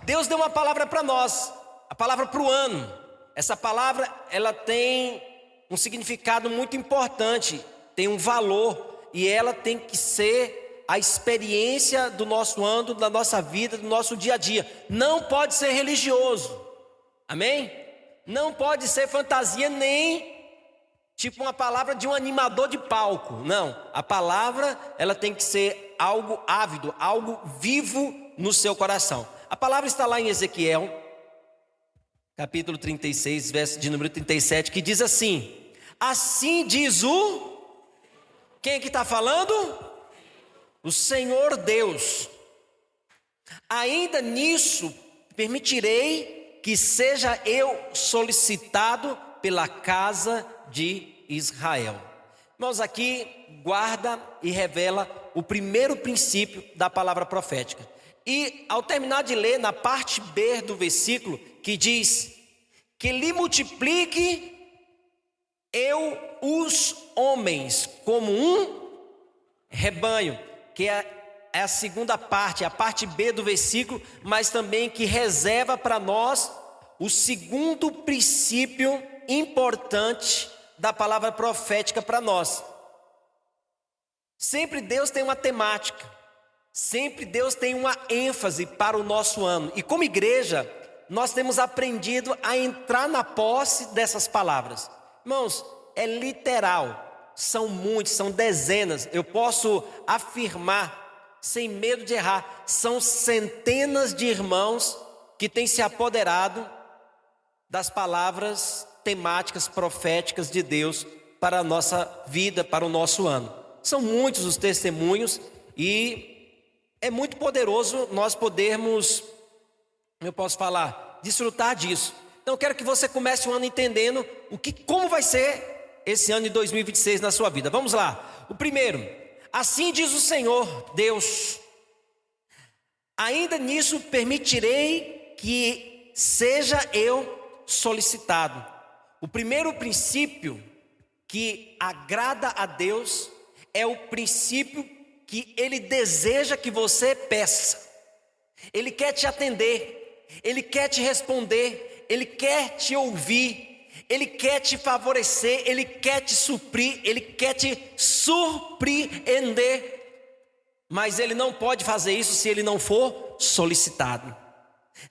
Deus deu uma palavra para nós, a palavra para o ano. Essa palavra, ela tem um significado muito importante, tem um valor, e ela tem que ser a experiência do nosso ano, da nossa vida, do nosso dia a dia. Não pode ser religioso, amém? Não pode ser fantasia, nem tipo uma palavra de um animador de palco. Não, a palavra, ela tem que ser algo ávido, algo vivo no seu coração. A palavra está lá em Ezequiel, capítulo 36, verso de número 37, que diz assim: assim diz o... Quem é que está falando? O Senhor Deus. Ainda nisso permitirei que seja eu solicitado pela casa de Israel. Irmãos, aqui guarda e revela o primeiro princípio da palavra profética. E ao terminar de ler, na parte B do versículo, que diz: que lhe multiplique eu os homens como um rebanho, que é a segunda parte, a parte B do versículo, mas também que reserva para nós o segundo princípio importante da palavra profética para nós. Sempre Deus tem uma temática, sempre Deus tem uma ênfase para o nosso ano, e como igreja nós temos aprendido a entrar na posse dessas palavras. Irmãos, é literal, são muitos, são dezenas, eu posso afirmar, sem medo de errar, são centenas de irmãos que têm se apoderado das palavras temáticas proféticas de Deus para a nossa vida, para o nosso ano. São muitos os testemunhos e é muito poderoso nós podermos, eu posso falar, desfrutar disso. Então eu quero que você comece o ano entendendo como vai ser esse ano de 2026 na sua vida. Vamos lá. O primeiro: assim diz o Senhor Deus, ainda nisso permitirei que seja eu solicitado. O primeiro princípio que agrada a Deus é o princípio que Ele deseja que você peça. Ele quer te atender, Ele quer te responder, Ele quer te ouvir, Ele quer te favorecer, Ele quer te suprir, Ele quer te surpreender. Mas Ele não pode fazer isso se Ele não for solicitado.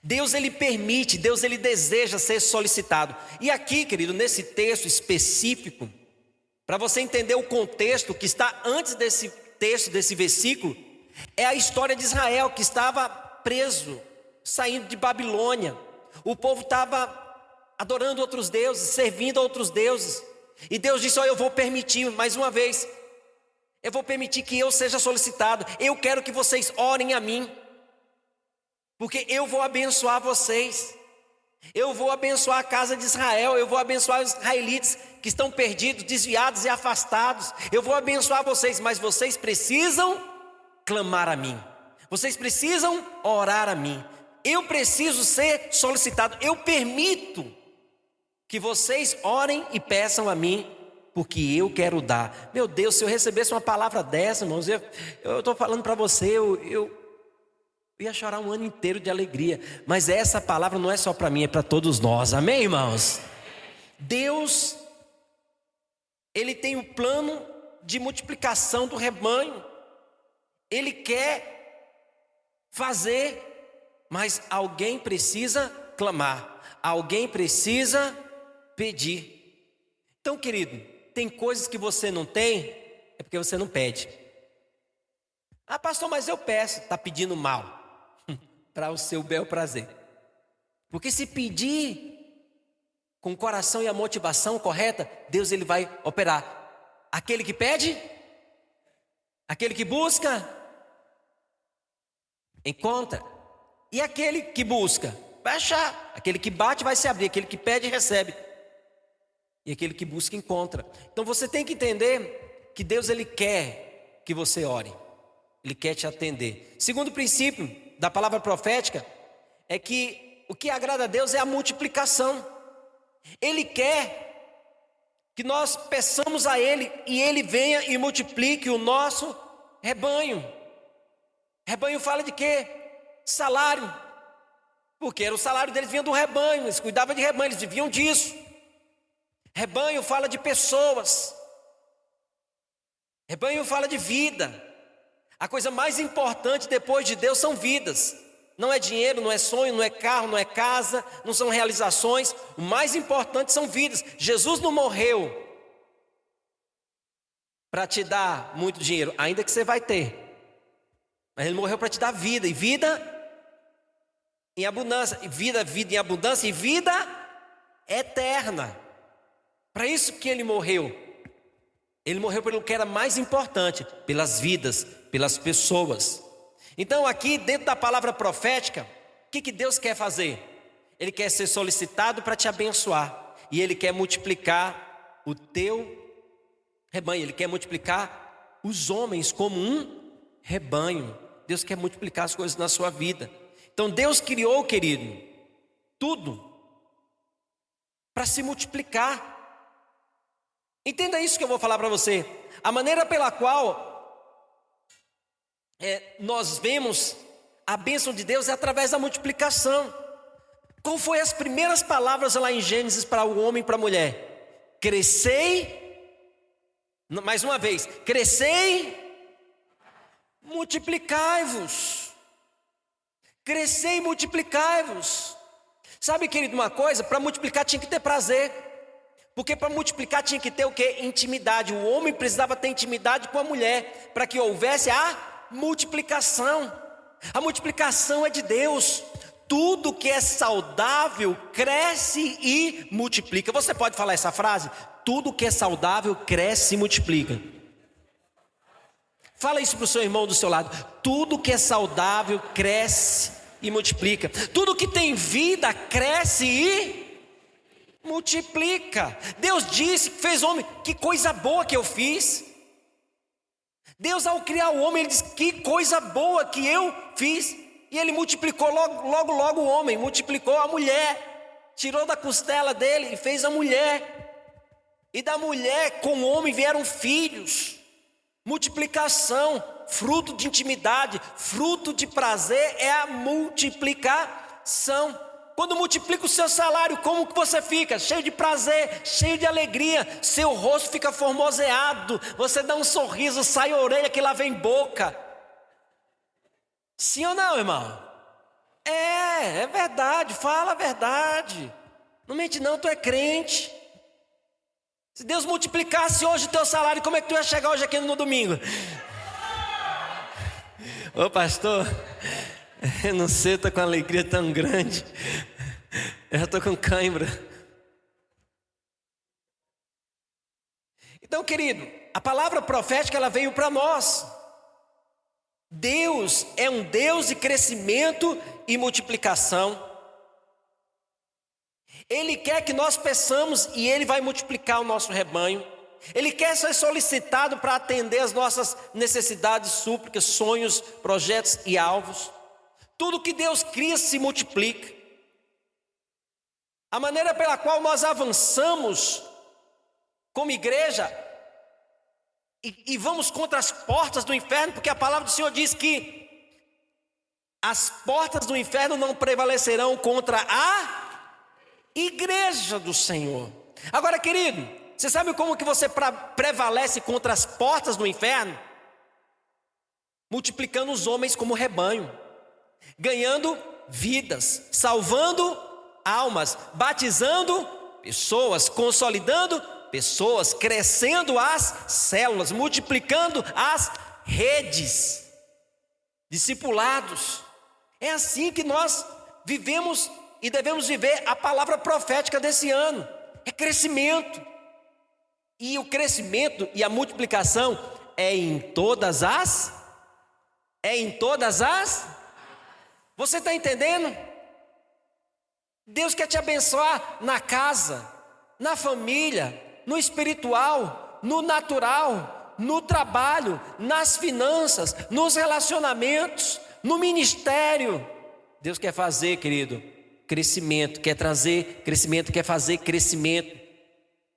Deus, Ele permite, Deus, Ele deseja ser solicitado. E aqui, querido, nesse texto específico, para você entender o contexto que está antes desse texto, desse versículo, é a história de Israel, que estava preso, saindo de Babilônia. O povo estava adorando outros deuses, servindo a outros deuses. E Deus disse: eu vou permitir, mais uma vez, eu vou permitir que eu seja solicitado. Eu quero que vocês orem a mim, porque eu vou abençoar vocês. Eu vou abençoar a casa de Israel, eu vou abençoar os israelitas que estão perdidos, desviados e afastados. Eu vou abençoar vocês, mas vocês precisam clamar a mim. Vocês precisam orar a mim. Eu preciso ser solicitado. Eu permito que vocês orem e peçam a mim, porque eu quero dar. Meu Deus, se eu recebesse uma palavra dessa, irmãos, eu estou falando para você, eu ia chorar um ano inteiro de alegria. Mas essa palavra não é só para mim, é para todos nós, amém, irmãos? Deus, Ele tem o plano de multiplicação do rebanho. Ele quer fazer, mas alguém precisa clamar, alguém precisa pedir. Então, querido, tem coisas que você não tem, é porque você não pede. Ah, pastor, mas eu peço. Está pedindo mal, para o seu bel prazer. Porque se pedir com o coração e a motivação correta, Deus, Ele vai operar. Aquele que pede, aquele que busca, encontra. E aquele que busca, vai achar. Aquele que bate, vai se abrir. Aquele que pede, recebe. E aquele que busca, encontra. Então você tem que entender que Deus, Ele quer que você ore. Ele quer te atender. Segundo princípio da palavra profética é que o que agrada a Deus é a multiplicação. Ele quer que nós peçamos a Ele e Ele venha e multiplique o nosso rebanho. Rebanho fala de quê? Salário. Porque era o salário deles vinha do rebanho, eles cuidavam de rebanho, eles viviam disso. Rebanho fala de pessoas. Rebanho fala de vida. A coisa mais importante depois de Deus são vidas. Não é dinheiro, não é sonho, não é carro, não é casa, não são realizações. O mais importante são vidas. Jesus não morreu para te dar muito dinheiro, ainda que você vai ter. Mas Ele morreu para te dar vida, e vida em abundância, e vida em abundância, e vida eterna. Para isso que Ele morreu. Ele morreu pelo que era mais importante, pelas vidas, pelas pessoas. Então aqui dentro da palavra profética, o que Deus quer fazer? Ele quer ser solicitado para te abençoar. E Ele quer multiplicar o teu rebanho. Ele quer multiplicar os homens como um rebanho. Deus quer multiplicar as coisas na sua vida. Então Deus criou, querido, tudo para se multiplicar. Entenda isso que eu vou falar para você. A maneira pela qual nós vemos a bênção de Deus é através da multiplicação. Qual foi as primeiras palavras lá em Gênesis para o homem e para a mulher? Crescei, mais uma vez, crescei, multiplicai-vos. Crescei e multiplicai-vos. Sabe, querido, uma coisa? Para multiplicar tinha que ter prazer. Porque para multiplicar tinha que ter o quê? Intimidade. O homem precisava ter intimidade com a mulher, para que houvesse a multiplicação. A multiplicação é de Deus. Tudo que é saudável cresce e multiplica. Você pode falar essa frase? Tudo que é saudável cresce e multiplica. Fala isso para o seu irmão do seu lado. Tudo que é saudável cresce e multiplica. Tudo que tem vida cresce e multiplica. Deus disse que fez homem. Que coisa boa que eu fiz. Deus, ao criar o homem, Ele disse: que coisa boa que eu fiz. E Ele multiplicou logo o homem. Multiplicou a mulher. Tirou da costela dele e fez a mulher. E da mulher com o homem vieram filhos. Multiplicação, fruto de intimidade, fruto de prazer é a multiplicação. Quando multiplica o seu salário, como que você fica? Cheio de prazer, cheio de alegria. Seu rosto fica formoseado. Você dá um sorriso, sai a orelha que lá vem boca. Sim ou não, irmão? É verdade, fala a verdade. Não mente não, tu é crente. Se Deus multiplicasse hoje o teu salário, como é que tu ia chegar hoje aqui no domingo? Ô pastor, eu não sei, eu estou com uma alegria tão grande. Eu já estou com cãibra. Então, querido, a palavra profética ela veio para nós. Deus é um Deus de crescimento e multiplicação. Ele quer que nós peçamos e Ele vai multiplicar o nosso rebanho. Ele quer ser solicitado para atender as nossas necessidades, súplicas, sonhos, projetos e alvos. Tudo que Deus cria se multiplica. A maneira pela qual nós avançamos como igreja e vamos contra as portas do inferno, porque a palavra do Senhor diz que as portas do inferno não prevalecerão contra a igreja do Senhor. Agora, querido, você sabe como que você prevalece contra as portas do inferno? Multiplicando os homens como rebanho, ganhando vidas, salvando almas, batizando pessoas, consolidando pessoas, crescendo as células, multiplicando as redes, discipulados. É assim que nós vivemos e devemos viver a palavra profética desse ano. É crescimento. E o crescimento e a multiplicação é em todas as. Você está entendendo? Deus quer te abençoar na casa, na família, no espiritual, no natural, no trabalho, nas finanças, nos relacionamentos, no ministério. Deus quer fazer, querido, crescimento, quer trazer crescimento, quer fazer crescimento,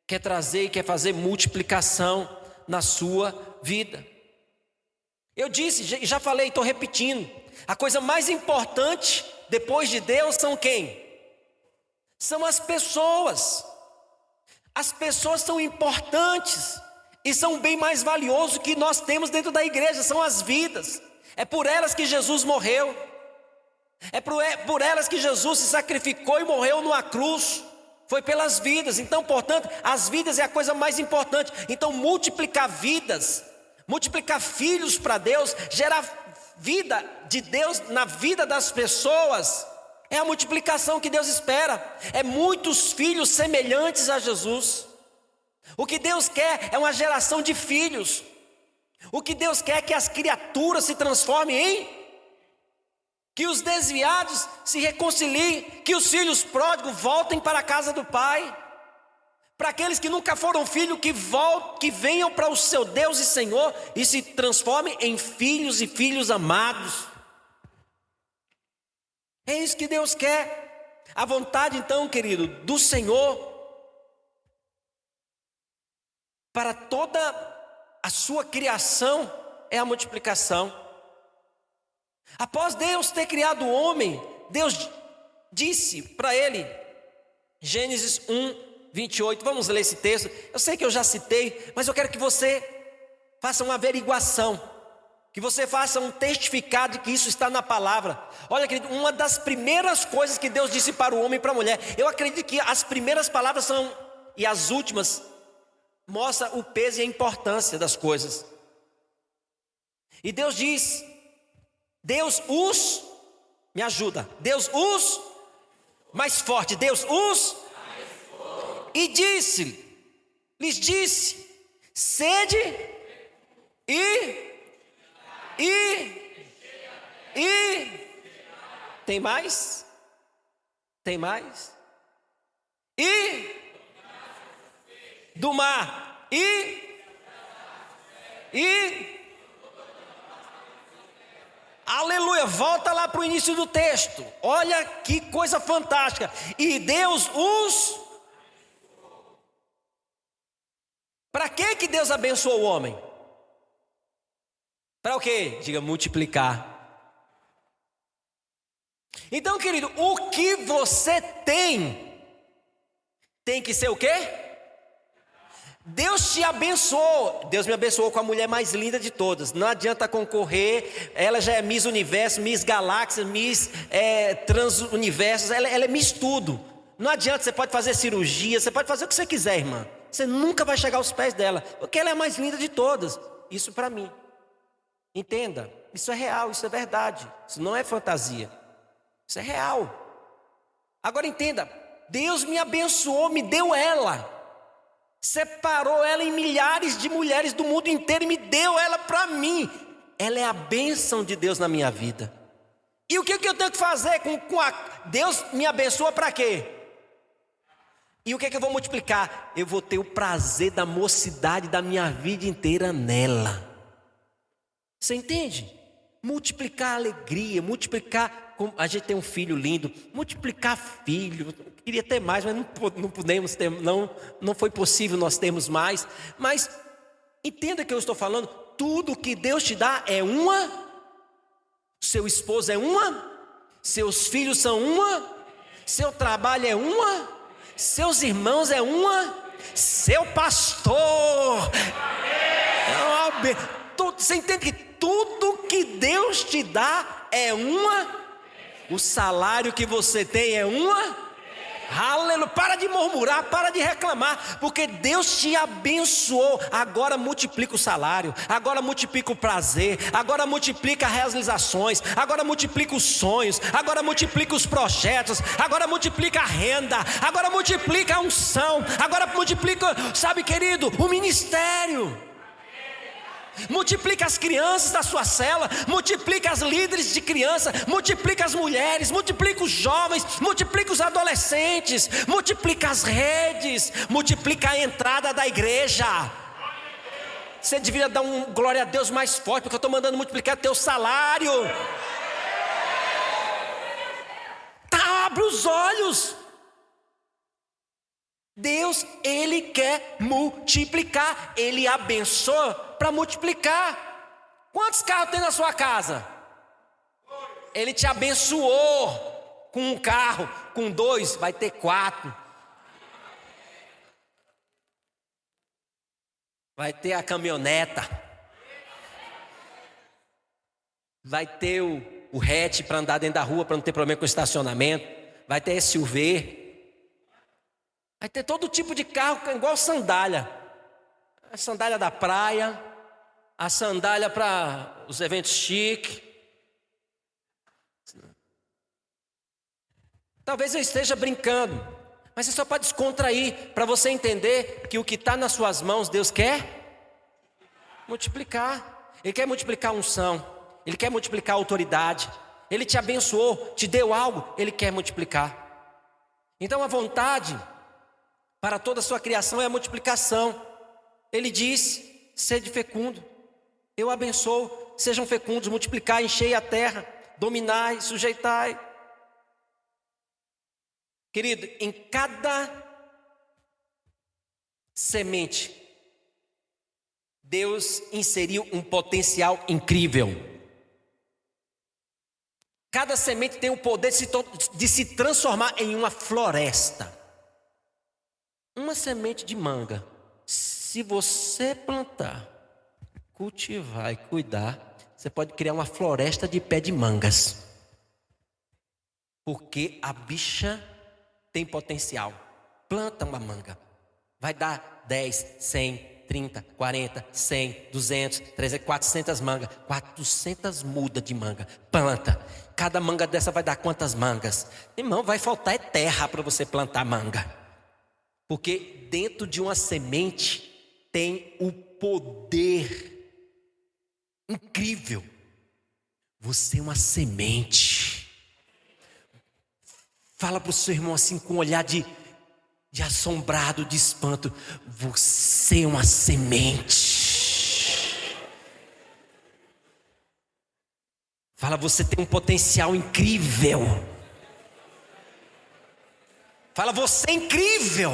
quer trazer e quer fazer multiplicação na sua vida. Eu disse, já falei, estou repetindo, a coisa mais importante depois de Deus, são quem? São as pessoas. As pessoas são importantes e são bem mais valiosos que nós temos dentro da igreja, são as vidas. É por elas que Jesus morreu. É por elas que Jesus se sacrificou e morreu numa cruz. Foi pelas vidas. Então, portanto, as vidas é a coisa mais importante. Então, multiplicar vidas, multiplicar filhos para Deus, gerar vida de Deus na vida das pessoas, é a multiplicação que Deus espera. É muitos filhos semelhantes a Jesus. O que Deus quer é uma geração de filhos. O que Deus quer é que as criaturas se transformem em, que os desviados se reconciliem, que os filhos pródigos voltem para a casa do Pai. Para aqueles que nunca foram filhos, que venham para o seu Deus e Senhor e se transformem em filhos e filhos amados. É isso que Deus quer. A vontade então, querido, do Senhor para toda a sua criação é a multiplicação. Após Deus ter criado o homem, Deus disse para ele, Gênesis 1:28, vamos ler esse texto. Eu sei que eu já citei, mas eu quero que você faça uma averiguação, que você faça um testificado de que isso está na palavra. Olha, querido, uma das primeiras coisas que Deus disse para o homem e para a mulher, eu acredito que as primeiras palavras são, e as últimas, mostra o peso e a importância das coisas. E Deus diz, me ajuda, mais forte, e lhes disse, sede e tem mais? E do mar aleluia, volta lá para o início do texto. Olha que coisa fantástica. E Deus para que Deus abençoou o homem? Para o quê? Diga, multiplicar. Então, querido, o que você tem que ser o quê? Deus te abençoou. Deus me abençoou com a mulher mais linda de todas. Não adianta concorrer. Ela já é Miss Universo, Miss Galáxia, Miss Transuniversos. Ela é Miss tudo. Não adianta, você pode fazer cirurgia, você pode fazer o que você quiser, irmã. Você nunca vai chegar aos pés dela, porque ela é a mais linda de todas. Isso para mim. Entenda, isso é real, isso é verdade. Isso não é fantasia. Isso é real. Agora entenda, Deus me abençoou, me deu ela. Separou ela em milhares de mulheres do mundo inteiro e me deu ela para mim. Ela é a bênção de Deus na minha vida. E o que eu tenho que fazer com a... Deus me abençoa para quê? E o que eu vou multiplicar? Eu vou ter o prazer da mocidade da minha vida inteira nela. Você entende? Multiplicar a alegria, multiplicar... A gente tem um filho lindo, multiplicar filho. Queria ter mais, mas não podemos ter, não foi possível nós termos mais. Mas entenda que eu estou falando, tudo que Deus te dá é uma, seu esposo é uma, seus filhos são uma, seu trabalho é uma, seus irmãos é uma, seu pastor é uma. Você entende que tudo que Deus te dá é uma, o salário que você tem é uma. Aleluia, para de murmurar, para de reclamar, porque Deus te abençoou. Agora multiplica o salário, agora multiplica o prazer, agora multiplica as realizações, agora multiplica os sonhos, agora multiplica os projetos, agora multiplica a renda, agora multiplica a unção, agora multiplica, sabe, querido, o ministério. Multiplica as crianças da sua célula, multiplica as líderes de criança, multiplica as mulheres, multiplica os jovens, multiplica os adolescentes, multiplica as redes, multiplica a entrada da igreja. Você devia dar um glória a Deus mais forte, porque eu estou mandando multiplicar teu salário. Tá, abre os olhos. Deus, Ele quer multiplicar, Ele abençoa para multiplicar. Quantos carros tem na sua casa? Ele te abençoou. com um carro, com 2, vai ter 4. Vai ter a caminhoneta. Vai ter o hatch para andar dentro da rua, para não ter problema com o estacionamento. Vai ter SUV. Vai ter todo tipo de carro, igual sandália. A sandália da praia, a sandália para os eventos chiques. Talvez eu esteja brincando, mas é só para descontrair, para você entender que o que está nas suas mãos, Deus quer multiplicar. Ele quer multiplicar a unção, Ele quer multiplicar a autoridade. Ele te abençoou, te deu algo, Ele quer multiplicar. Então a vontade para toda a sua criação é a multiplicação. Ele diz: sede fecundo, eu abençoo, sejam fecundos, multiplicai, enchei a terra, dominai, sujeitai. Querido, em cada semente, Deus inseriu um potencial incrível. Cada semente tem o poder de se transformar em uma floresta. Uma semente de manga, se você plantar, cultivar e cuidar, você pode criar uma floresta de pé de mangas. Porque a bicha tem potencial. Planta uma manga. Vai dar 10, 100, 30, 40, 100, 200, 300, 400 mangas. 400 mudas de manga. Planta. Cada manga dessa vai dar quantas mangas? Irmão, vai faltar terra para você plantar manga. Porque dentro de uma semente tem o poder incrível. Você é uma semente. Fala para o seu irmão assim com um olhar de assombrado, de espanto. Você é uma semente. Fala, você tem um potencial incrível. Fala, você é incrível.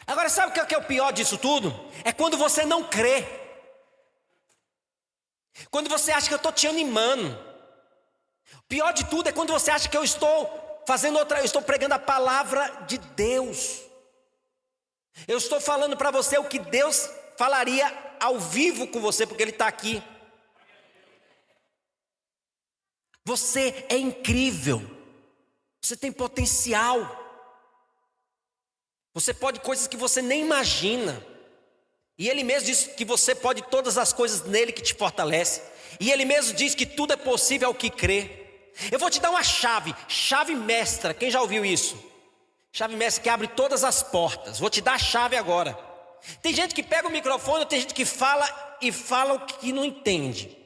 Agora sabe o que é o pior disso tudo? É quando você não crê. Quando você acha que eu estou te animando. Pior de tudo é quando você acha que eu estou eu estou pregando a palavra de Deus. Eu estou falando para você o que Deus falaria ao vivo com você, porque Ele está aqui. Você é incrível. Você tem potencial. Você pode coisas que você nem imagina. E Ele mesmo diz que você pode todas as coisas nele que te fortalece. E Ele mesmo diz que tudo é possível ao que crê. Eu vou te dar uma chave mestra. Quem já ouviu isso? Chave mestra que abre todas as portas. Vou te dar a chave agora. Tem gente que pega o microfone, tem gente que fala e fala o que não entende.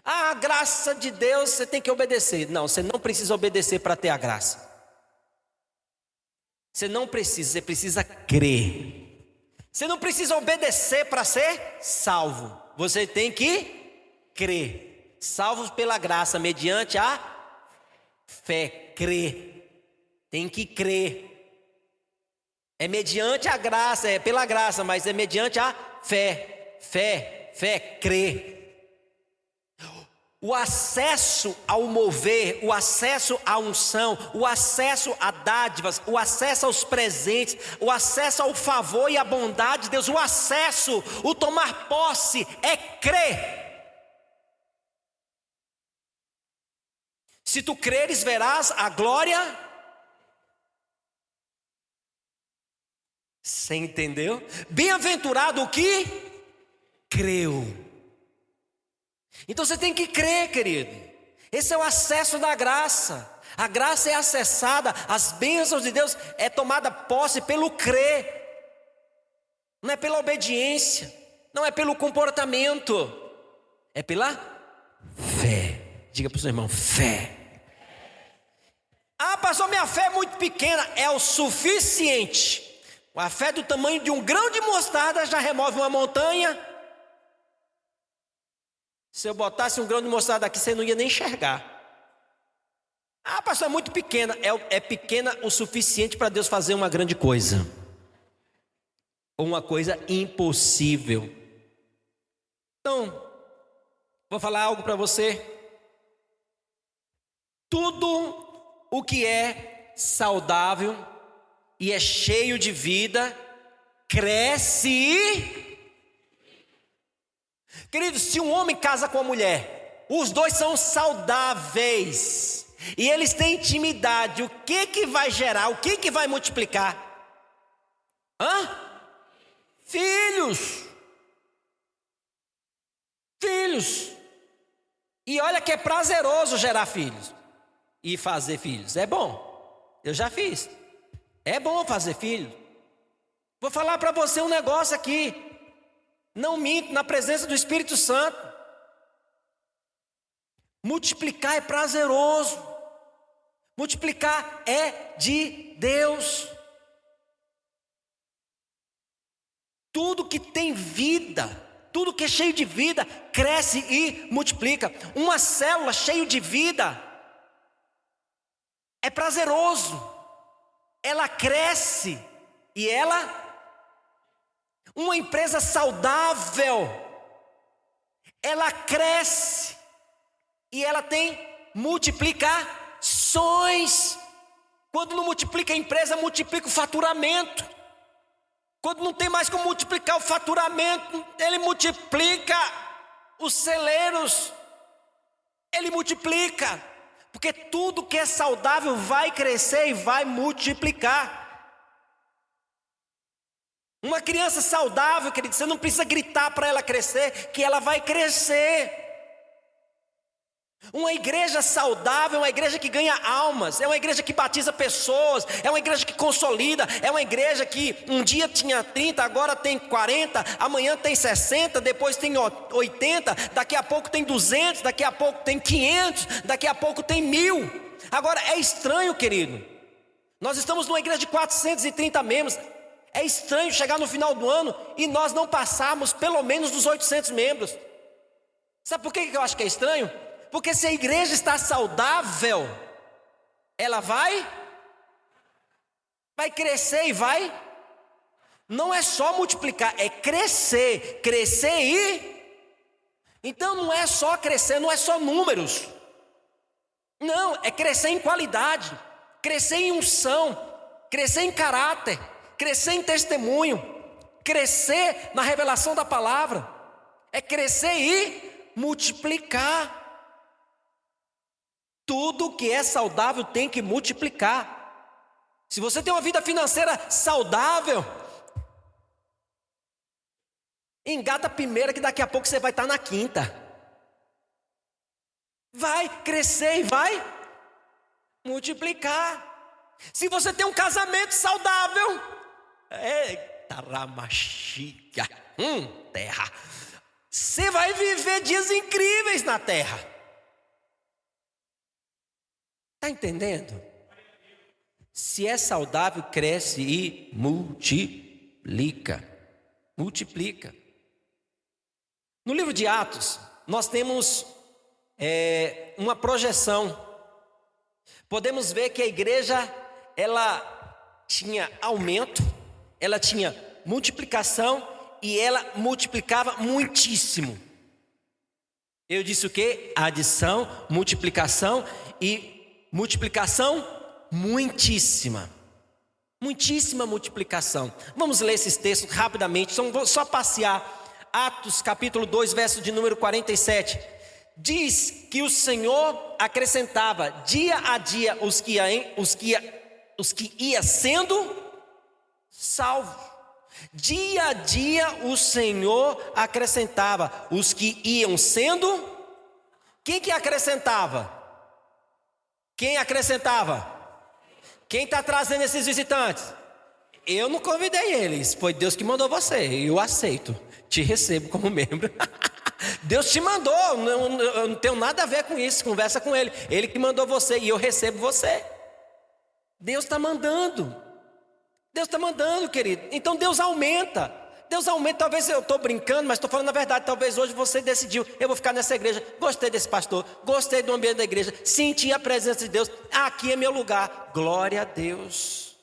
Ah, a graça de Deus, você tem que obedecer. Não, você não precisa obedecer para ter a graça. Você não precisa, você precisa crer. Você não precisa obedecer para ser salvo. Você tem que crer. Salvos pela graça, mediante a fé, crer. Tem que crer. É mediante a graça, é pela graça, mas é mediante a fé. Fé, crer. O acesso ao mover, o acesso à unção, o acesso a dádivas, o acesso aos presentes, o acesso ao favor e à bondade de Deus, o acesso, o tomar posse é crer. Se tu creres, verás a glória. Você entendeu? Bem-aventurado o que creu. Então você tem que crer, querido. Esse é o acesso da graça. A graça é acessada, as bênçãos de Deus é tomada posse pelo crer. Não é pela obediência, não é pelo comportamento, é pela fé. Diga para o seu irmão, fé. Ah, pastor, minha fé é muito pequena. É o suficiente. A fé do tamanho de um grão de mostarda já remove uma montanha. Se eu botasse um grão de mostarda aqui, você não ia nem enxergar. Ah, pastor, é muito pequena. É pequena o suficiente para Deus fazer uma grande coisa. Ou uma coisa impossível. Então, vou falar algo para você. Tudo o que é saudável e é cheio de vida, cresce e... Queridos, se um homem casa com uma mulher, os dois são saudáveis e eles têm intimidade, o que vai gerar, o que vai multiplicar? Filhos. Filhos. E olha que é prazeroso gerar filhos e fazer filhos, é bom. Eu já fiz. É bom fazer filhos. Vou falar para você um negócio aqui. Não minto, na presença do Espírito Santo. Multiplicar é prazeroso. Multiplicar é de Deus. Tudo que tem vida, tudo que é cheio de vida, cresce e multiplica. Uma célula cheia de vida é prazeroso. Ela cresce e uma empresa saudável, ela cresce e ela tem multiplicações. Quando não multiplica a empresa, multiplica o faturamento. Quando não tem mais como multiplicar o faturamento, ele multiplica os celeiros. Ele multiplica, porque tudo que é saudável vai crescer e vai multiplicar. Uma criança saudável, querido, você não precisa gritar para ela crescer, que ela vai crescer. Uma igreja saudável é uma igreja que ganha almas, é uma igreja que batiza pessoas, é uma igreja que consolida, é uma igreja que um dia tinha 30, agora tem 40, amanhã tem 60, depois tem 80, daqui a pouco tem 200, daqui a pouco tem 500, daqui a pouco tem 1000. Agora é estranho, querido, nós estamos numa igreja de 430 membros, é estranho chegar no final do ano e nós não passarmos pelo menos dos 800 membros. Sabe por que eu acho que é estranho? Porque se a igreja está saudável, ela vai crescer e vai. Não é só multiplicar, é crescer e... Então não é só crescer, não é só números. Não, é crescer em qualidade, crescer em unção, crescer em caráter, crescer em testemunho, crescer na revelação da palavra. É crescer e multiplicar. Tudo que é saudável tem que multiplicar. Se você tem uma vida financeira saudável, engata a primeira que daqui a pouco você vai estar na quinta. Vai crescer e vai multiplicar. Se você tem um casamento saudável, eita ramachica, terra, você vai viver dias incríveis na terra. Está entendendo? Se é saudável, cresce e multiplica. Multiplica. No livro de Atos, nós temos uma projeção. Podemos ver que a igreja, ela tinha aumento, ela tinha multiplicação e ela multiplicava muitíssimo. Eu disse o quê? Adição, multiplicação e multiplicação muitíssima. Muitíssima multiplicação. Vamos ler esses textos rapidamente, vou só passear. Atos capítulo 2, verso de número 47. Diz que o Senhor acrescentava dia a dia os que ia sendo salvos. Dia a dia o Senhor acrescentava os que iam sendo. Quem que acrescentava? Quem acrescentava? Quem está trazendo esses visitantes? Eu não convidei eles, foi Deus que mandou você. Eu aceito, te recebo como membro. Deus te mandou, eu não tenho nada a ver com isso. Conversa com Ele, Ele que mandou você e eu recebo você. Deus está mandando. Deus está mandando, querido. Então Deus aumenta. Deus aumenta, talvez eu estou brincando, mas estou falando a verdade. Talvez hoje você decidiu, eu vou ficar nessa igreja. Gostei desse pastor, gostei do ambiente da igreja, senti a presença de Deus. Aqui é meu lugar, glória a Deus.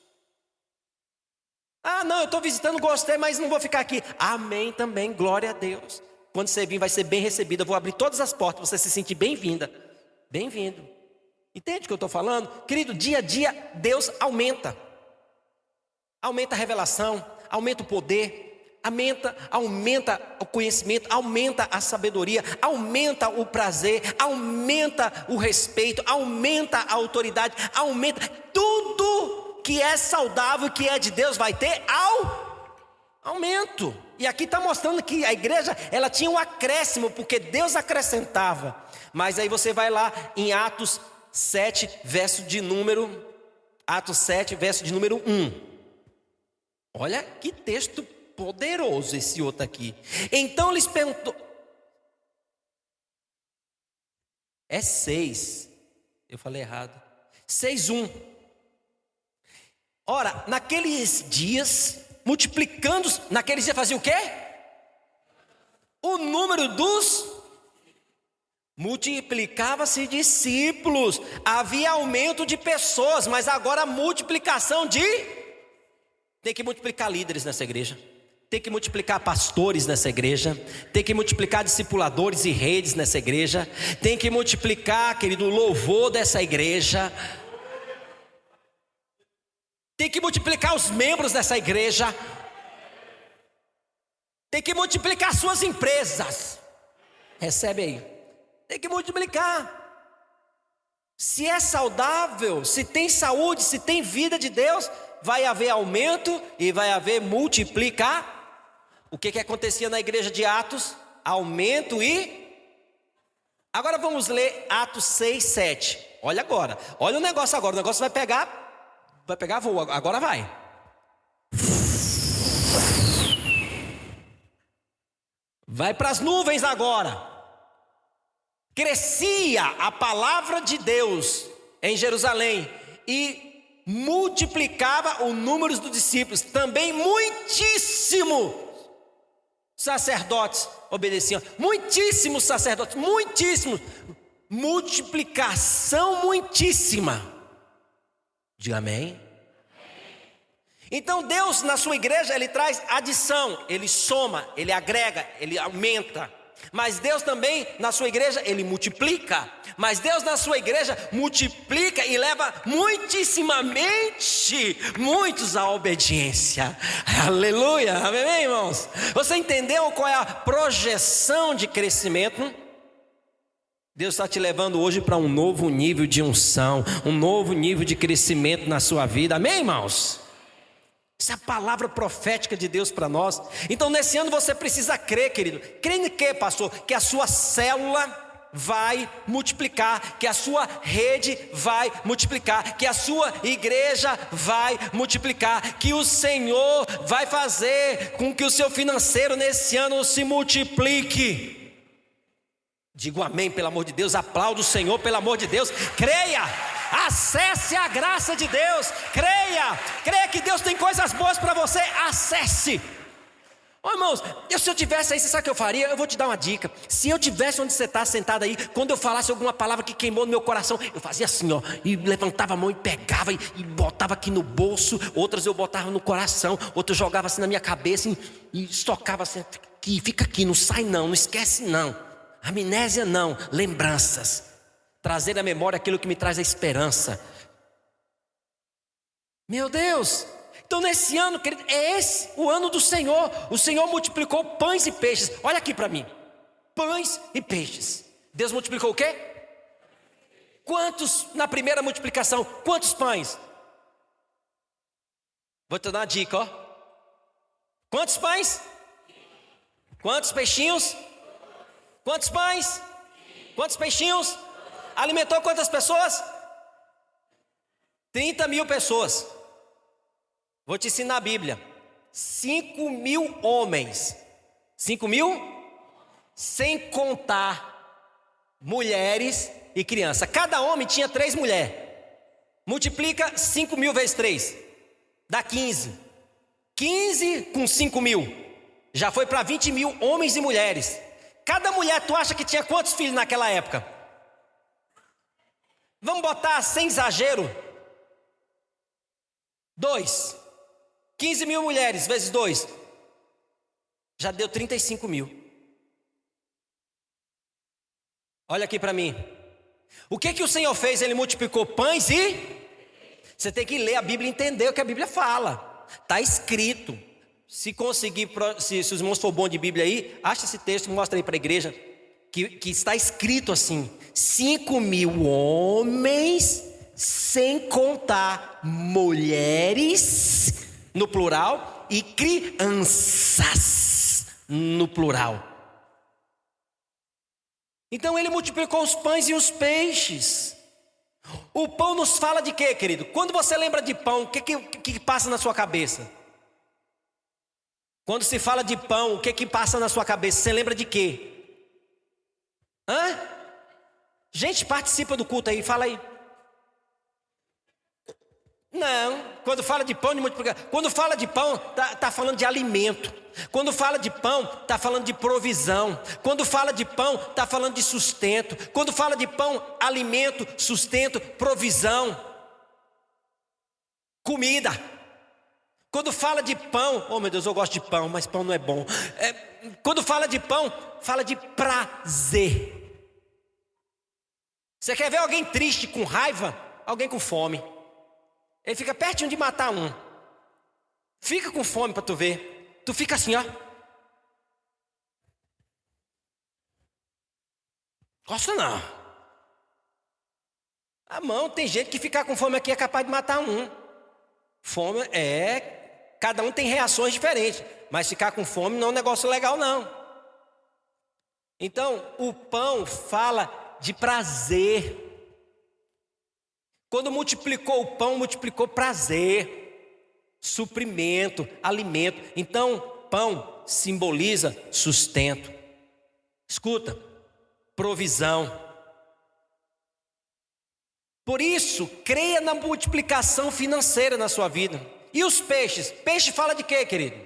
Ah não, eu estou visitando, gostei, mas não vou ficar aqui. Amém também, glória a Deus. Quando você vir vai ser bem recebida, eu vou abrir todas as portas, você se sentir bem-vinda. Bem-vindo. Entende o que eu estou falando? Querido, dia a dia Deus aumenta. Aumenta a revelação, aumenta o poder, aumenta o conhecimento, aumenta a sabedoria, aumenta o prazer, aumenta o respeito, aumenta a autoridade, aumenta tudo que é saudável, que é de Deus, vai ter aumento. E aqui está mostrando que a igreja, ela tinha um acréscimo, porque Deus acrescentava. Mas aí você vai lá em Atos 7, verso de número 1. Olha que texto poderoso esse outro aqui. Então eles perguntou. É 6. Eu falei errado. 6:1. Ora, naqueles dias, naqueles dias fazia o quê? O número dos multiplicava-se discípulos. Havia aumento de pessoas, mas agora multiplicação de... Tem que multiplicar líderes nessa igreja. Tem que multiplicar pastores nessa igreja. Tem que multiplicar discipuladores e redes nessa igreja. Tem que multiplicar, querido, o louvor dessa igreja. Tem que multiplicar os membros dessa igreja. Tem que multiplicar suas empresas. Recebe aí. Tem que multiplicar. Se é saudável, se tem saúde, se tem vida de Deus, vai haver aumento e vai haver multiplicar. O que acontecia na igreja de Atos? Aumento e... Agora vamos ler Atos 6, 7. Olha agora, olha o negócio agora. O negócio vai pegar voo, agora vai. Vai para as nuvens agora. Crescia a palavra de Deus em Jerusalém e multiplicava o número dos discípulos. Também muitíssimos sacerdotes obedeciam. Muitíssimos sacerdotes, muitíssimos. Multiplicação muitíssima. Diga amém. Então Deus na sua igreja, Ele traz adição, Ele soma, Ele agrega, Ele aumenta. Mas Deus também na sua igreja, Ele multiplica. Mas Deus na sua igreja multiplica e leva muitíssimamente muitos à obediência. Aleluia, amém, irmãos? Você entendeu qual é a projeção de crescimento? Deus está te levando hoje para um novo nível de unção, um novo nível de crescimento na sua vida, amém, irmãos? Essa é a palavra profética de Deus para nós. Então nesse ano você precisa crer, querido. Crer em quê, pastor? Que a sua célula vai multiplicar, que a sua rede vai multiplicar, que a sua igreja vai multiplicar, que o Senhor vai fazer com que o seu financeiro nesse ano se multiplique. Digo amém, pelo amor de Deus. Aplaudo o Senhor, pelo amor de Deus. Creia. Acesse a graça de Deus, creia que Deus tem coisas boas para você, acesse. Irmãos, se eu tivesse aí, você sabe o que eu faria? Eu vou te dar uma dica. Se eu tivesse onde você está sentado aí, quando eu falasse alguma palavra que queimou no meu coração, eu fazia assim, ó, e levantava a mão e pegava e botava aqui no bolso. Outras eu botava no coração, outras eu jogava assim na minha cabeça e estocava assim, fica aqui, não sai não esquece não. Amnésia não, lembranças. Trazer à memória aquilo que me traz a esperança. Meu Deus. Então nesse ano, querido, é esse o ano do Senhor. O Senhor multiplicou pães e peixes. Olha aqui para mim. Pães e peixes. Deus multiplicou o quê? Quantos na primeira multiplicação? Quantos pães? Vou te dar uma dica, ó. Quantos pães? Quantos peixinhos? Quantos pães? Quantos peixinhos? Alimentou quantas pessoas? 30.000 pessoas. Vou te ensinar a Bíblia. 5.000 homens. 5.000? Sem contar mulheres e crianças. Cada homem tinha 3 mulheres. Multiplica 5.000 vezes 3. Dá 15. 15 com 5.000. Já foi para 20.000 homens e mulheres. Cada mulher, tu acha que tinha quantos filhos naquela época? Vamos botar sem exagero 2. 15.000 mulheres vezes 2. Já deu 35.000. Olha aqui para mim. O que o Senhor fez? Ele multiplicou pães e... Você tem que ler a Bíblia e entender o que a Bíblia fala. Está escrito. Se conseguir, se os irmãos for bom de Bíblia aí, acha esse texto, mostra aí para a igreja, que está escrito assim: 5.000 homens, sem contar mulheres, no plural, e crianças, no plural. Então ele multiplicou os pães e os peixes. O pão nos fala de quê, querido? Quando você lembra de pão, o que passa na sua cabeça? Quando se fala de pão, o que passa na sua cabeça? Você lembra de quê? Gente, participa do culto aí, fala aí. Não, quando fala de pão de multiplicação, quando fala de pão, tá falando de alimento. Quando fala de pão, tá falando de provisão. Quando fala de pão, tá falando de sustento. Quando fala de pão, alimento, sustento, provisão, comida. Quando fala de pão, oh meu Deus, eu gosto de pão, mas pão não é bom. Quando fala de pão, fala de prazer. Você quer ver alguém triste, com raiva? Alguém com fome. Ele fica pertinho de matar um. Fica com fome para tu ver. Tu fica assim, ó. Gosta não. A mão, tem gente que ficar com fome aqui é capaz de matar um. Fome cada um tem reações diferentes, mas ficar com fome não é um negócio legal não. Então, o pão fala de prazer. Quando multiplicou o pão, multiplicou prazer, suprimento, alimento. Então, pão simboliza sustento. Escuta, provisão. Por isso, creia na multiplicação financeira na sua vida. E os peixes? Peixe fala de quê, querido?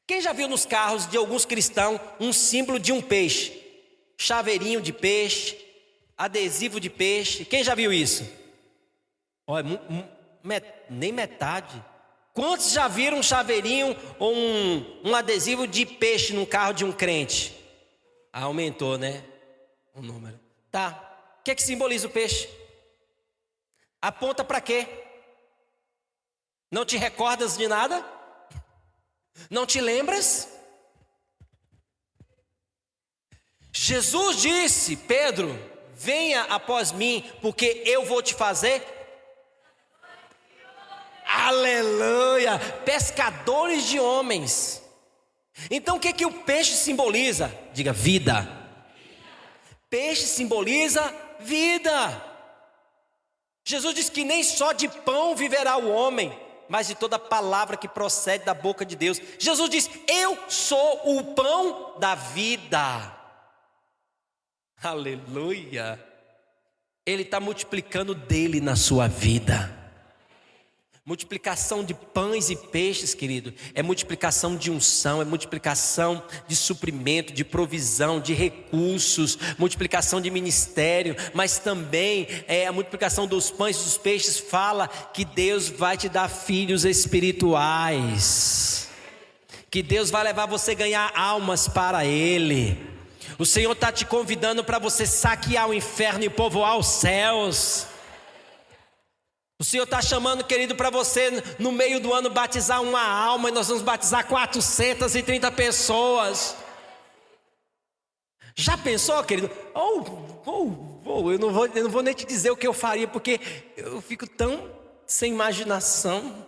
Quem já viu nos carros de alguns cristãos um símbolo de um peixe? Chaveirinho de peixe, adesivo de peixe. Quem já viu isso? Olha, nem metade. Quantos já viram um chaveirinho ou um adesivo de peixe no carro de um crente? Aumentou, né? O número. Tá. O que simboliza o peixe? Aponta para quê? Não te recordas de nada? Não te lembras? Jesus disse: Pedro, venha após mim, porque eu vou te fazer. Aleluia! Pescadores de homens. Então o que o peixe simboliza? Diga: vida. Peixe simboliza vida. Jesus disse que nem só de pão viverá o homem, mas de toda palavra que procede da boca de Deus. Jesus disse: eu sou o pão da vida. Aleluia. Ele está multiplicando dele na sua vida. Multiplicação de pães e peixes, querido, é multiplicação de unção, é multiplicação de suprimento, de provisão, de recursos, multiplicação de ministério, mas também a multiplicação dos pães e dos peixes fala que Deus vai te dar filhos espirituais, que Deus vai levar você a ganhar almas para Ele. O Senhor está te convidando para você saquear o inferno e povoar os céus. O Senhor está chamando, querido, para você no meio do ano batizar uma alma. E nós vamos batizar 430 pessoas. Já pensou, querido? Eu não vou nem te dizer o que eu faria, porque eu fico tão sem imaginação.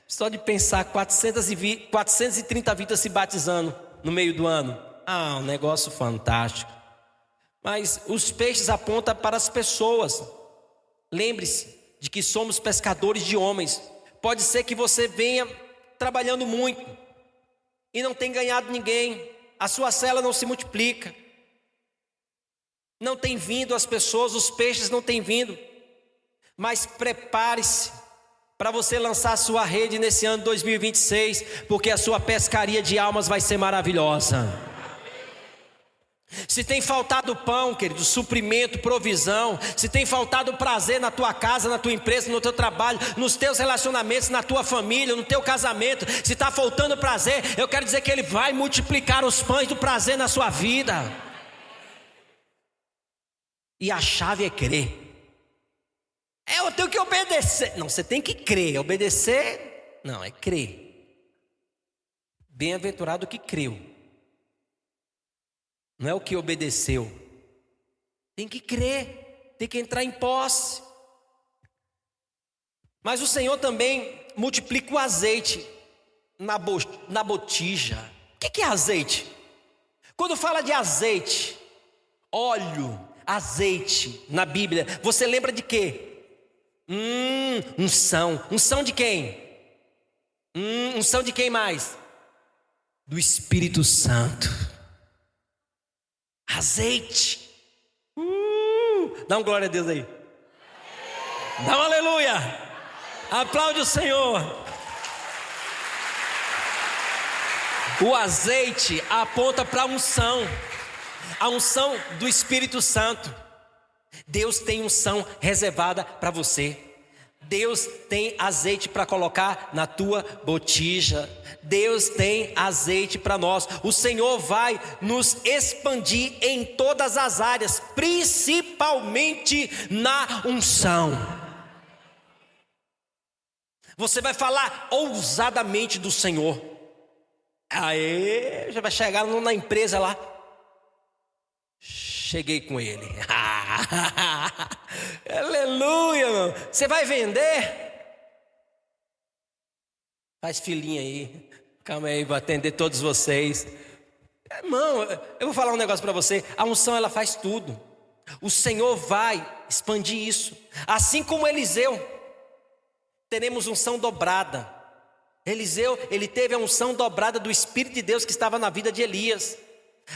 Só de pensar 430 vidas se batizando no meio do ano. Um negócio fantástico. Mas os peixes apontam para as pessoas. Lembre-se de que somos pescadores de homens. Pode ser que você venha trabalhando muito e não tenha ganhado ninguém. A sua cela não se multiplica. Não tem vindo as pessoas, os peixes não têm vindo. Mas prepare-se para você lançar a sua rede nesse ano 2026, porque a sua pescaria de almas vai ser maravilhosa. Se tem faltado pão, querido, suprimento, provisão, se tem faltado prazer na tua casa, na tua empresa, no teu trabalho, nos teus relacionamentos, na tua família, no teu casamento, se está faltando prazer, eu quero dizer que Ele vai multiplicar os pães do prazer na sua vida. E a chave é crer. Eu tenho que obedecer. Não, você tem que crer. Obedecer, não, é crer. Bem-aventurado o que creu. Não é o que obedeceu. Tem que crer, tem que entrar em posse. Mas o Senhor também multiplica o azeite na botija. O que é azeite? Quando fala de azeite, óleo, azeite na Bíblia, você lembra de quê? Unção. Unção de quem? Unção de quem mais? Do Espírito Santo. Azeite. Dá um glória a Deus aí. Dá um aleluia. Aplaude o Senhor. O azeite aponta para a unção do Espírito Santo. Deus tem unção reservada para você. Deus tem azeite para colocar na tua botija. Deus tem azeite para nós. O Senhor vai nos expandir em todas as áreas, principalmente na unção. Você vai falar ousadamente do Senhor. Aê, já vai chegar na empresa lá. Cheguei com ele. Aleluia, irmão. Você vai vender? Faz filinha aí. Calma aí, vou atender todos vocês. Irmão, eu vou falar um negócio para você. A unção, ela faz tudo. O Senhor vai expandir isso. Assim como Eliseu, teremos unção dobrada. Eliseu, ele teve a unção dobrada do Espírito de Deus que estava na vida de Elias.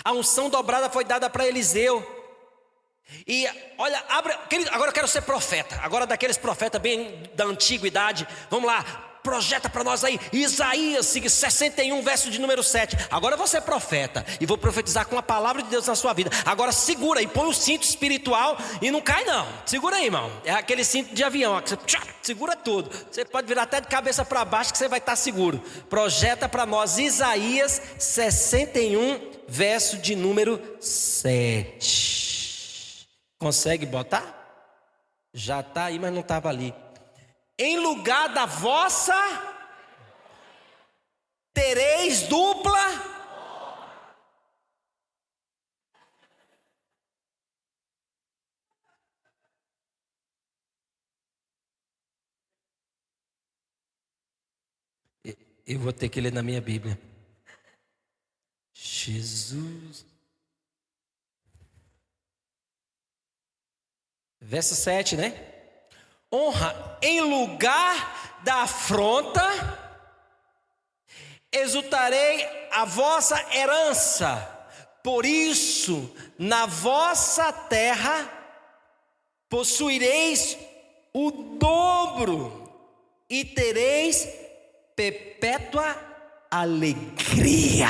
A unção dobrada foi dada para Eliseu. E olha, agora eu quero ser profeta. Agora daqueles profetas bem da antiguidade. Vamos lá, projeta para nós aí Isaías 61, verso de número 7. Agora eu vou ser profeta e vou profetizar com a palavra de Deus na sua vida. Agora segura aí, põe o cinto espiritual e não cai não. Segura aí, irmão. É aquele cinto de avião, ó, que você segura tudo. Você pode virar até de cabeça para baixo que você vai estar seguro. Projeta para nós Isaías 61, verso de número 7. Consegue botar? Já está aí, mas não estava ali. Em lugar da vossa, tereis dupla. Eu vou ter que ler na minha Bíblia. Jesus. Verso 7, né? Honra em lugar da afronta, exultarei a vossa herança. Por isso, na vossa terra, possuireis o dobro e tereis perpétua alegria.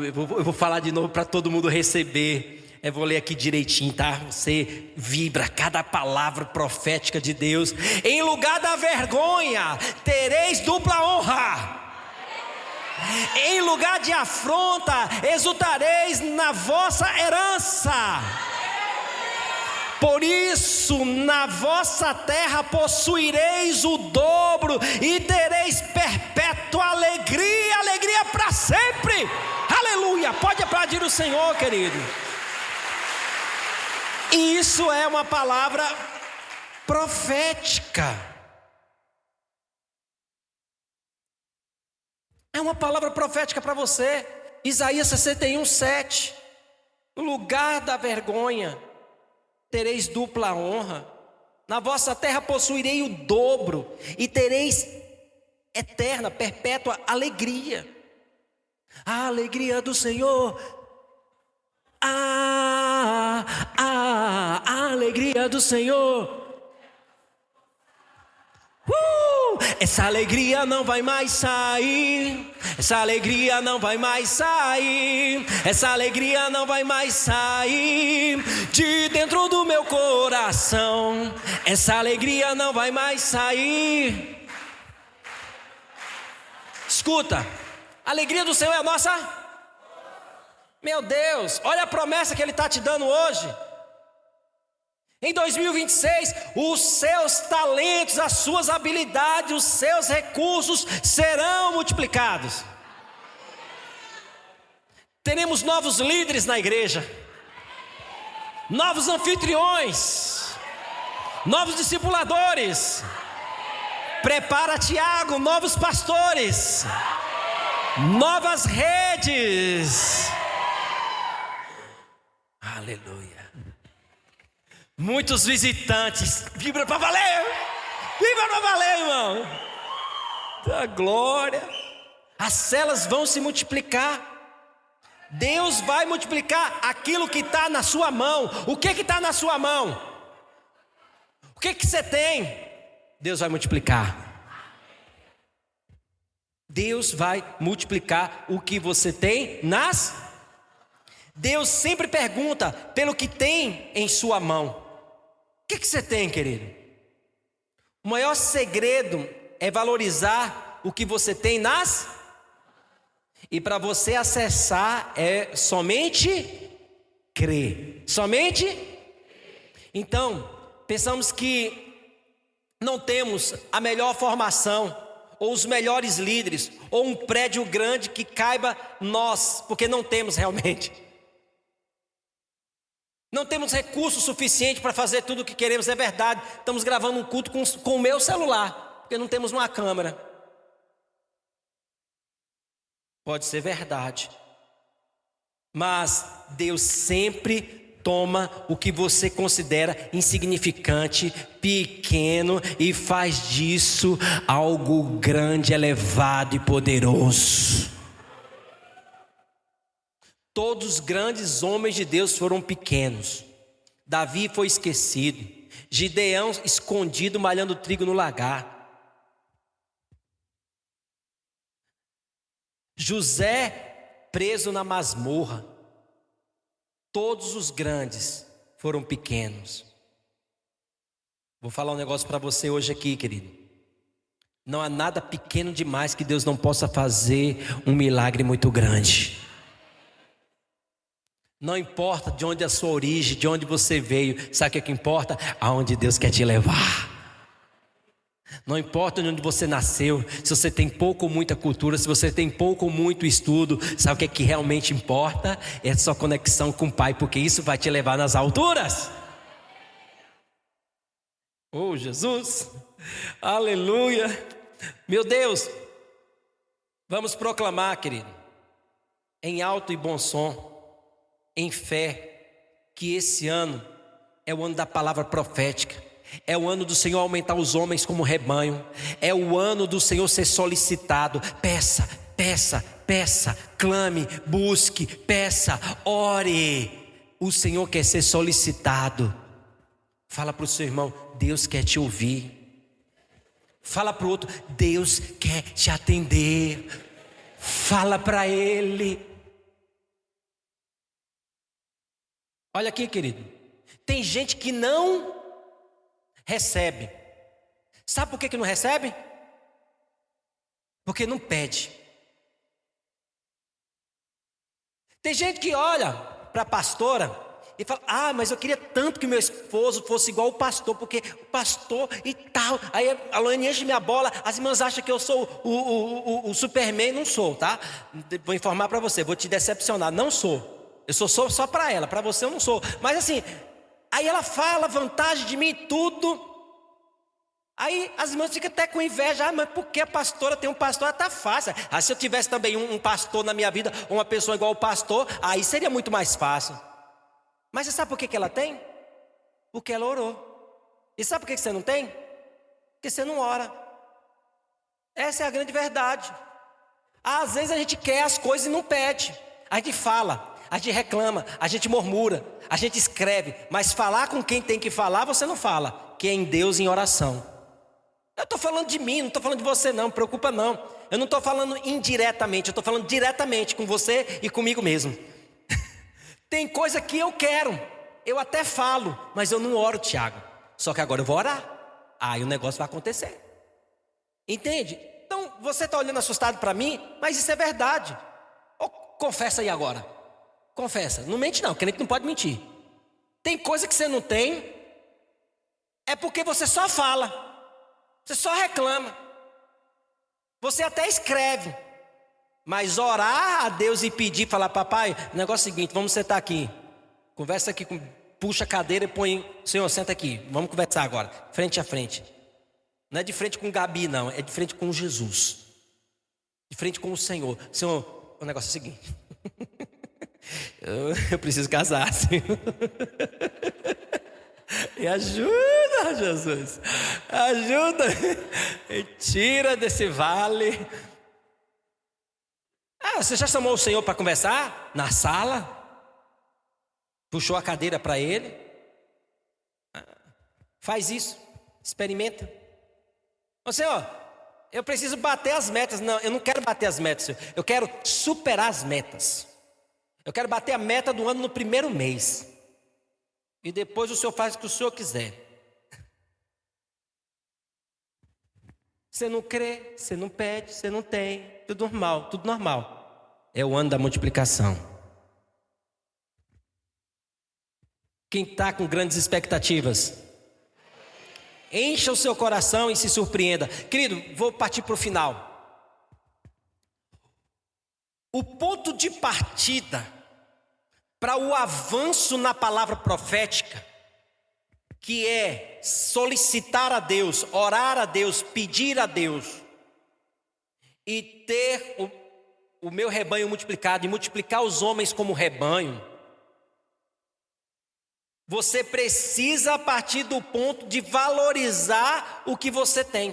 Eu vou falar de novo para todo mundo receber. Eu vou ler aqui direitinho, tá? Você vibra cada palavra profética de Deus. Em lugar da vergonha, tereis dupla honra. Em lugar de afronta, exultareis na vossa herança. Por isso, na vossa terra possuireis o dobro e tereis perpétua alegria, alegria para sempre. Aleluia! Pode aplaudir o Senhor, querido. E isso é uma palavra profética. É uma palavra profética para você. Isaías 61, 7. No lugar da vergonha, tereis dupla honra. Na vossa terra possuirei o dobro e tereis eterna, perpétua alegria. A alegria do Senhor. A alegria do Senhor. Essa alegria não vai mais sair. Essa alegria não vai mais sair. Essa alegria não vai mais sair de dentro do meu coração. Essa alegria não vai mais sair. Escuta, a alegria do Senhor é a nossa. Meu Deus, olha a promessa que Ele está te dando hoje. Em 2026, os seus talentos, as suas habilidades, os seus recursos serão multiplicados. Teremos novos líderes na igreja, novos anfitriões, novos discipuladores. Prepara, Tiago, novos pastores, novas redes. Aleluia. Muitos visitantes. Vibra para valer. Vibra para valer, irmão. Da glória. As celas vão se multiplicar. Deus vai multiplicar aquilo que está na sua mão. O que está na sua mão? O que você tem? Deus vai multiplicar. Deus vai multiplicar o que você tem nas. Deus sempre pergunta pelo que tem em sua mão. O que você tem, querido? O maior segredo é valorizar o que você tem nas. E para você acessar é somente crer. Somente. Então, pensamos que não temos a melhor formação, ou os melhores líderes, ou um prédio grande que caiba nós, porque não temos realmente. Não temos recurso suficiente para fazer tudo o que queremos, é verdade. Estamos gravando um culto com o meu celular, porque não temos uma câmera. Pode ser verdade. Mas Deus sempre toma o que você considera insignificante, pequeno, e faz disso algo grande, elevado e poderoso. Todos os grandes homens de Deus foram pequenos. Davi foi esquecido. Gideão escondido malhando trigo no lagar. José preso na masmorra. Todos os grandes foram pequenos. Vou falar um negócio para você hoje aqui, querido. Não há nada pequeno demais que Deus não possa fazer um milagre muito grande. Não importa de onde é a sua origem, de onde você veio. Sabe o que importa? Aonde Deus quer te levar. Não importa de onde você nasceu, se você tem pouco ou muita cultura, se você tem pouco ou muito estudo. Sabe o que realmente importa? É a sua conexão com o Pai, porque isso vai te levar nas alturas. Oh, Jesus, aleluia. Meu Deus, vamos proclamar, querido, em alto e bom som, em fé, que esse ano é o ano da palavra profética. É o ano do Senhor aumentar os homens como rebanho. É o ano do Senhor ser solicitado. Peça, peça, peça, clame, busque, peça, ore. O Senhor quer ser solicitado. Fala para o seu irmão, Deus quer te ouvir. Fala para o outro, Deus quer te atender. Fala para Ele. Olha aqui, querido. Tem gente que não recebe. Sabe por que não recebe? Porque não pede. Tem gente que olha para a pastora e fala, mas eu queria tanto que meu esposo fosse igual o pastor, porque o pastor e tal. Aí a Loane enche minha bola, as irmãs acham que eu sou o Superman. Não sou, tá? Vou informar para você, vou te decepcionar, não sou. Eu sou só para ela, para você eu não sou. Mas assim, aí ela fala vantagem de mim e tudo. Aí as irmãs ficam até com inveja. Mas por que a pastora tem um pastor? Tá fácil. Se eu tivesse também um pastor na minha vida, ou uma pessoa igual o pastor, aí seria muito mais fácil. Mas você sabe por que ela tem? Porque ela orou. E sabe por que você não tem? Porque você não ora. Essa é a grande verdade. Às vezes a gente quer as coisas e não pede. A gente fala, a gente reclama, a gente murmura, a gente escreve. Mas falar com quem tem que falar, você não fala. Que é em Deus, em oração. Eu estou falando de mim, não estou falando de você não, preocupa não. Eu não estou falando indiretamente, eu estou falando diretamente com você e comigo mesmo. Tem coisa que eu quero, eu até falo, mas eu não oro, Tiago. Só que agora eu vou orar, aí o negócio vai acontecer. Entende? Então você está olhando assustado para mim, mas isso é verdade. Confessa aí agora. Confessa. Não mente não, crente não pode mentir. Tem coisa que você não tem, é porque você só fala. Você só reclama. Você até escreve. Mas orar a Deus e pedir, falar, papai, o negócio é o seguinte, vamos sentar aqui. Conversa aqui, puxa a cadeira e põe, Senhor, senta aqui. Vamos conversar agora, frente a frente. Não é de frente com Gabi, não, é de frente com Jesus. De frente com o Senhor. Senhor, o negócio é o seguinte. Eu preciso casar, Senhor. E ajuda, Jesus. Ajuda. E tira desse vale. Você já chamou o Senhor para conversar? Na sala? Puxou a cadeira para Ele? Faz isso. Experimenta. Ô Senhor, eu preciso bater as metas. Não, eu não quero bater as metas, Senhor. Eu quero superar as metas. Eu quero bater a meta do ano no primeiro mês. E depois o Senhor faz o que o Senhor quiser. Você não crê, você não pede, você não tem. Tudo normal, tudo normal. É o ano da multiplicação. Quem está com grandes expectativas, encha o seu coração e se surpreenda. Querido, vou partir para o final. O ponto de partida para o avanço na palavra profética, que é solicitar a Deus, orar a Deus, pedir a Deus e ter o meu rebanho multiplicado e multiplicar os homens como rebanho, você precisa partir do ponto de valorizar o que você tem.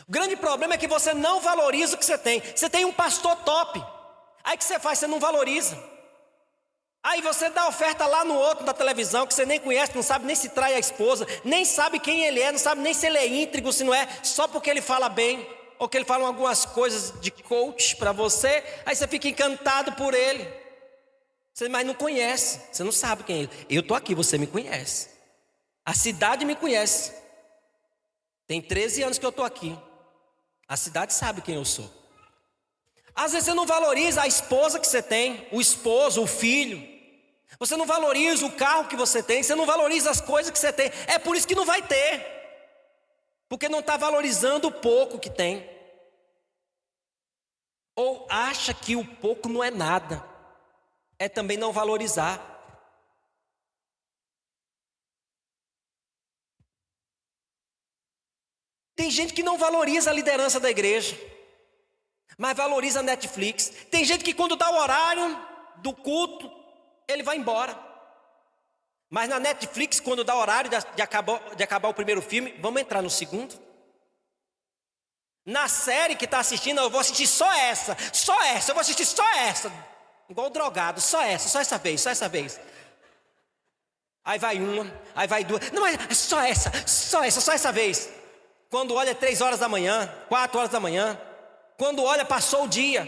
O grande problema é que você não valoriza o que você tem. Você tem um pastor top. Aí o que você faz? Você não valoriza. Aí você dá oferta lá no outro da televisão, que você nem conhece, não sabe nem se trai a esposa, nem sabe quem ele é, não sabe nem se ele é íntegro, se não é, só porque ele fala bem, ou que ele fala algumas coisas de coach para você, aí você fica encantado por ele. Você mais não conhece, você não sabe quem é ele. Eu estou aqui, você me conhece. A cidade me conhece. Tem 13 anos que eu estou aqui. A cidade sabe quem eu sou. Às vezes você não valoriza a esposa que você tem, o esposo, o filho. Você não valoriza o carro que você tem, você não valoriza as coisas que você tem. É por isso que não vai ter. Porque não está valorizando o pouco que tem. Ou acha que o pouco não é nada. É também não valorizar. Tem gente que não valoriza a liderança da igreja, mas valoriza a Netflix. Tem gente que quando dá o horário do culto, ele vai embora. Mas na Netflix, quando dá o horário de acabar o primeiro filme, vamos entrar no segundo. Na série que está assistindo, eu vou assistir só essa, eu vou assistir só essa. Igual drogado, só essa vez. Aí vai uma, aí vai duas. Não, é só essa vez. Quando olha 3 horas da manhã, 4 horas da manhã. Quando olha, passou o dia.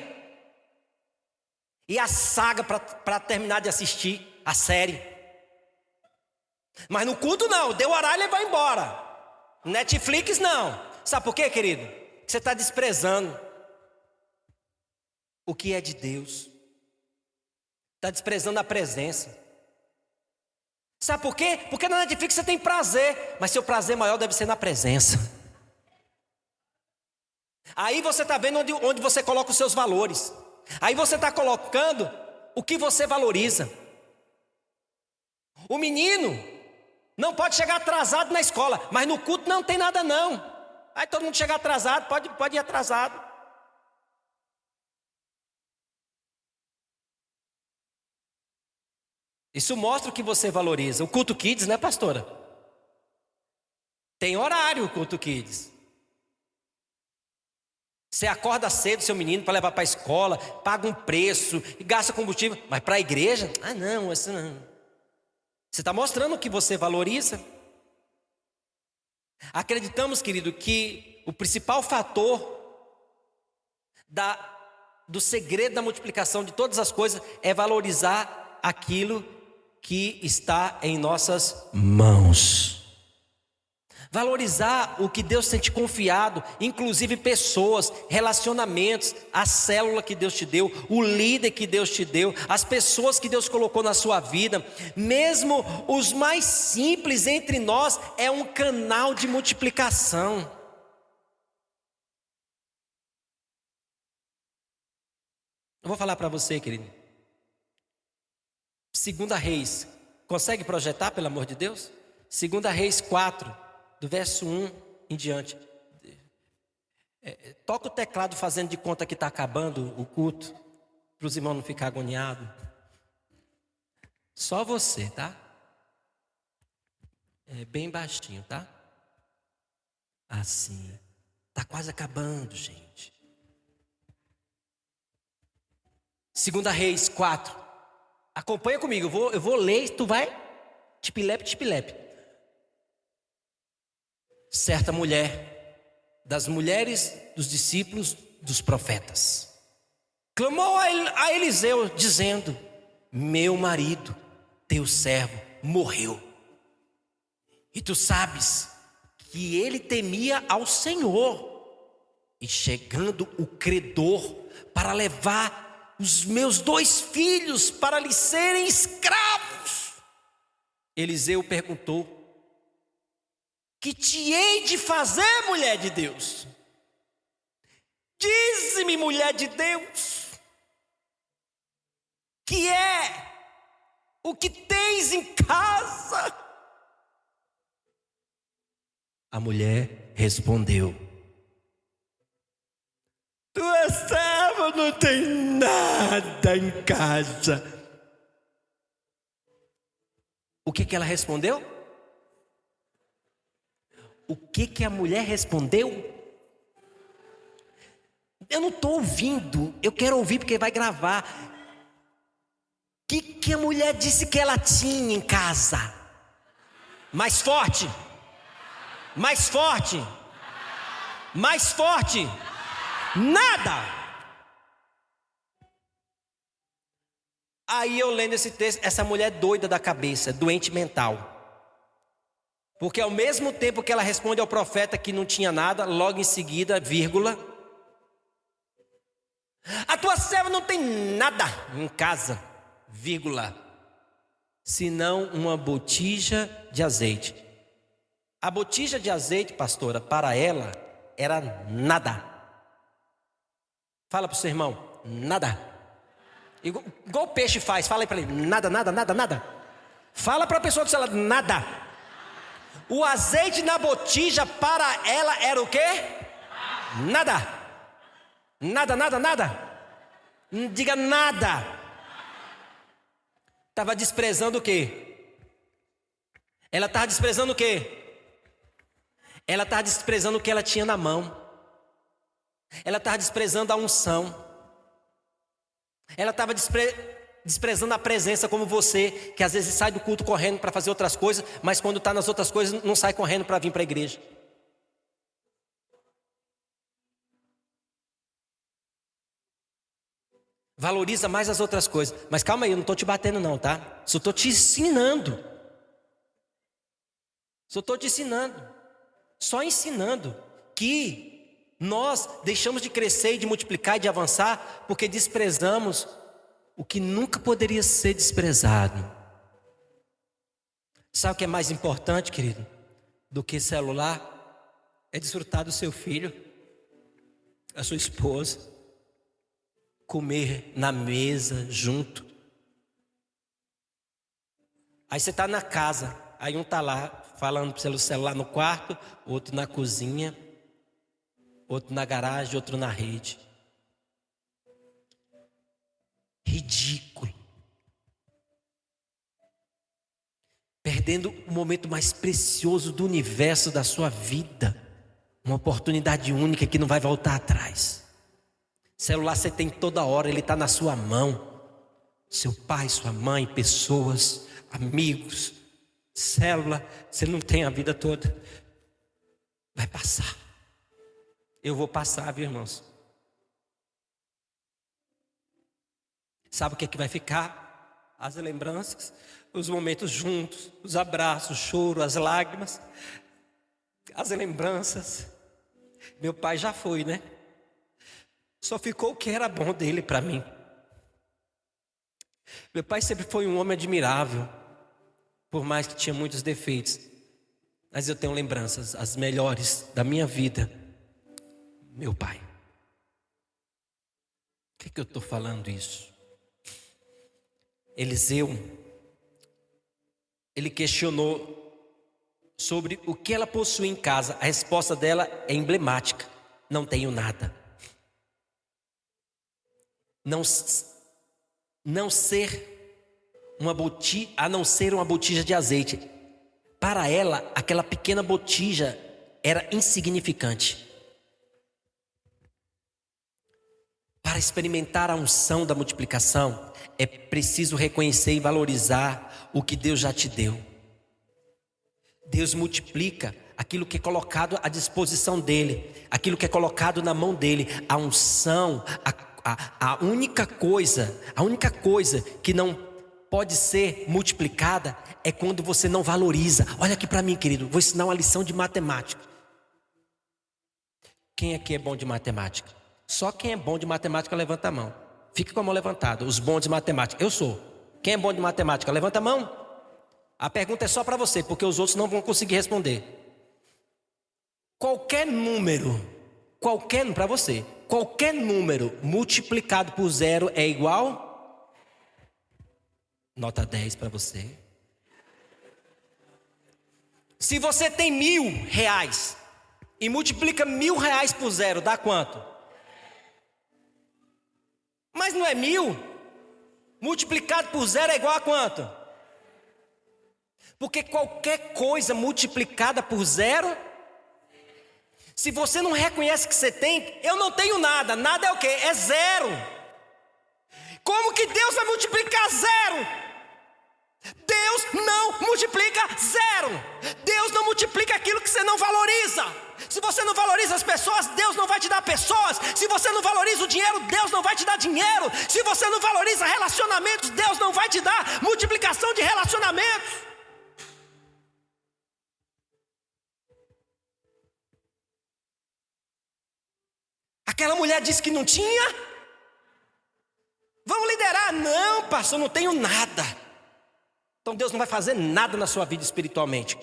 E a saga para terminar de assistir a série. Mas no culto não, deu horário e vai embora. Netflix não. Sabe por quê, querido? Você está desprezando o que é de Deus. Está desprezando a presença. Sabe por quê? Porque na Netflix você tem prazer, mas seu prazer maior deve ser na presença. Aí você está vendo onde você coloca os seus valores. Aí você está colocando o que você valoriza. O menino não pode chegar atrasado na escola, mas no culto não tem nada não. Aí todo mundo chega atrasado, pode ir atrasado. Isso mostra o que você valoriza. O culto kids, né, pastora? Tem horário o culto kids. Você acorda cedo seu menino para levar para a escola, paga um preço e gasta combustível. Mas para a igreja? Não, isso não. Você está mostrando o que você valoriza. Acreditamos, querido, que o principal fator do segredo da multiplicação de todas as coisas é valorizar aquilo que está em nossas mãos. Valorizar o que Deus tem te confiado, inclusive pessoas, relacionamentos, a célula que Deus te deu, o líder que Deus te deu, as pessoas que Deus colocou na sua vida, mesmo os mais simples entre nós, é um canal de multiplicação. Eu vou falar para você, querido. 2 Reis, consegue projetar, pelo amor de Deus? 2 Reis 4. Do verso 1 em diante. Toca o teclado fazendo de conta que está acabando o culto, para os irmãos não ficarem agoniados. Só você, tá? É bem baixinho, tá? Assim. Está quase acabando, gente. 2 Reis 4. Acompanha comigo, eu vou ler e tu vai tipilepe, tipilepe. Certa mulher, das mulheres dos discípulos dos profetas, clamou a Eliseu, dizendo: meu marido, teu servo, morreu. E tu sabes que ele temia ao Senhor. E chegando o credor para levar os meus 2 filhos para lhe serem escravos, Eliseu perguntou: que te hei de fazer, mulher de Deus? Dize-me, mulher de Deus, que é o que tens em casa? A mulher respondeu: tua serva não tem nada em casa. O que ela respondeu? O que a mulher respondeu? Eu não estou ouvindo, eu quero ouvir porque vai gravar. O que a mulher disse que ela tinha em casa? Mais forte, mais forte, mais forte. Nada. Aí eu lendo esse texto, essa mulher doida da cabeça, doente mental. Porque ao mesmo tempo que ela responde ao profeta que não tinha nada, logo em seguida, vírgula, a tua serva não tem nada em casa, vírgula, senão uma botija de azeite. A botija de azeite, pastora, para ela era nada. Fala para o seu irmão, nada. Igual o peixe faz, fala aí para ele, nada, nada, nada, nada. Fala para a pessoa que está lá, nada. O azeite na botija para ela era o quê? Nada. Nada, nada, nada. Não diga nada. Estava desprezando o quê? Ela estava desprezando o quê? Ela estava desprezando o que ela tinha na mão. Ela estava desprezando a unção. Ela estava desprezando a presença, como você, que às vezes sai do culto correndo para fazer outras coisas, mas quando está nas outras coisas não sai correndo para vir para a igreja. Valoriza mais as outras coisas. Mas calma aí, eu não estou te batendo não, tá? Só estou te ensinando. Só estou te ensinando. Só ensinando que nós deixamos de crescer e de multiplicar e de avançar porque desprezamos o que nunca poderia ser desprezado. Sabe o que é mais importante, querido, do que celular? É desfrutar do seu filho, da sua esposa, comer na mesa junto. Aí você está na casa, aí um está lá falando pelo celular no quarto, outro na cozinha, outro na garagem, outro na rede. Ridículo. Perdendo o momento mais precioso do universo da sua vida. Uma oportunidade única que não vai voltar atrás. Celular você tem toda hora, ele está na sua mão. Seu pai, sua mãe, pessoas, amigos. Célula, você não tem a vida toda. Vai passar. Eu vou passar, viu, irmãos? Sabe o que é que vai ficar? As lembranças, os momentos juntos, os abraços, o choro, as lágrimas, as lembranças. Meu pai já foi, né? Só ficou o que era bom dele para mim. Meu pai sempre foi um homem admirável, por mais que tinha muitos defeitos. Mas eu tenho lembranças, as melhores da minha vida. Meu pai. Por que eu estou falando isso? Eliseu, ele questionou sobre o que ela possui em casa. A resposta dela é emblemática: não tenho nada. Não ser uma botija, a não ser uma botija de azeite. Para ela, aquela pequena botija era insignificante. Para experimentar a unção da multiplicação, é preciso reconhecer e valorizar o que Deus já te deu. Deus multiplica aquilo que é colocado à disposição dele, aquilo que é colocado na mão dele. A unção, a única coisa que não pode ser multiplicada é quando você não valoriza. Olha aqui para mim, querido, vou ensinar uma lição de matemática. Quem aqui é bom de matemática? Só quem é bom de matemática levanta a mão. Fica com a mão levantada, os bons de matemática. Eu sou. Quem é bom de matemática, levanta a mão. A pergunta é só para você, porque os outros não vão conseguir responder. Qualquer número multiplicado por zero é igual? Nota 10 para você. Se você tem R$1.000 e multiplica R$1.000 por zero, dá quanto? Mas não é 1.000? Multiplicado por zero é igual a quanto? Porque qualquer coisa multiplicada por zero, se você não reconhece que você tem, eu não tenho nada. Nada é o quê? É zero. Como que Deus vai multiplicar zero? Deus não multiplica zero. Deus não multiplica aquilo que você não valoriza. Se você não valoriza as pessoas, Deus não vai te dar pessoas. Se você não valoriza o dinheiro, Deus não vai te dar dinheiro. Se você não valoriza relacionamentos, Deus não vai te dar multiplicação de relacionamentos. Aquela mulher disse que não tinha. Vamos liderar? Não, pastor, não tenho nada. Então Deus não vai fazer nada na sua vida espiritualmente.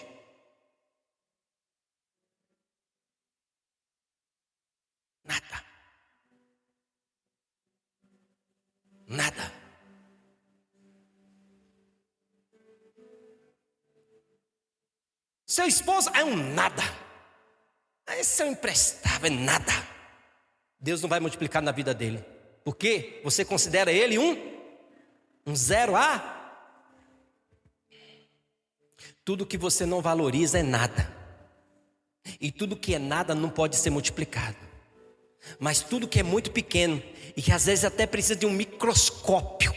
Nada. Nada. Seu esposo é um nada. Esse é um imprestável, é nada. Deus não vai multiplicar na vida dele. Por quê? Você considera ele um zero a? Tudo que você não valoriza é nada. E tudo que é nada não pode ser multiplicado. Mas tudo que é muito pequeno e que às vezes até precisa de um microscópio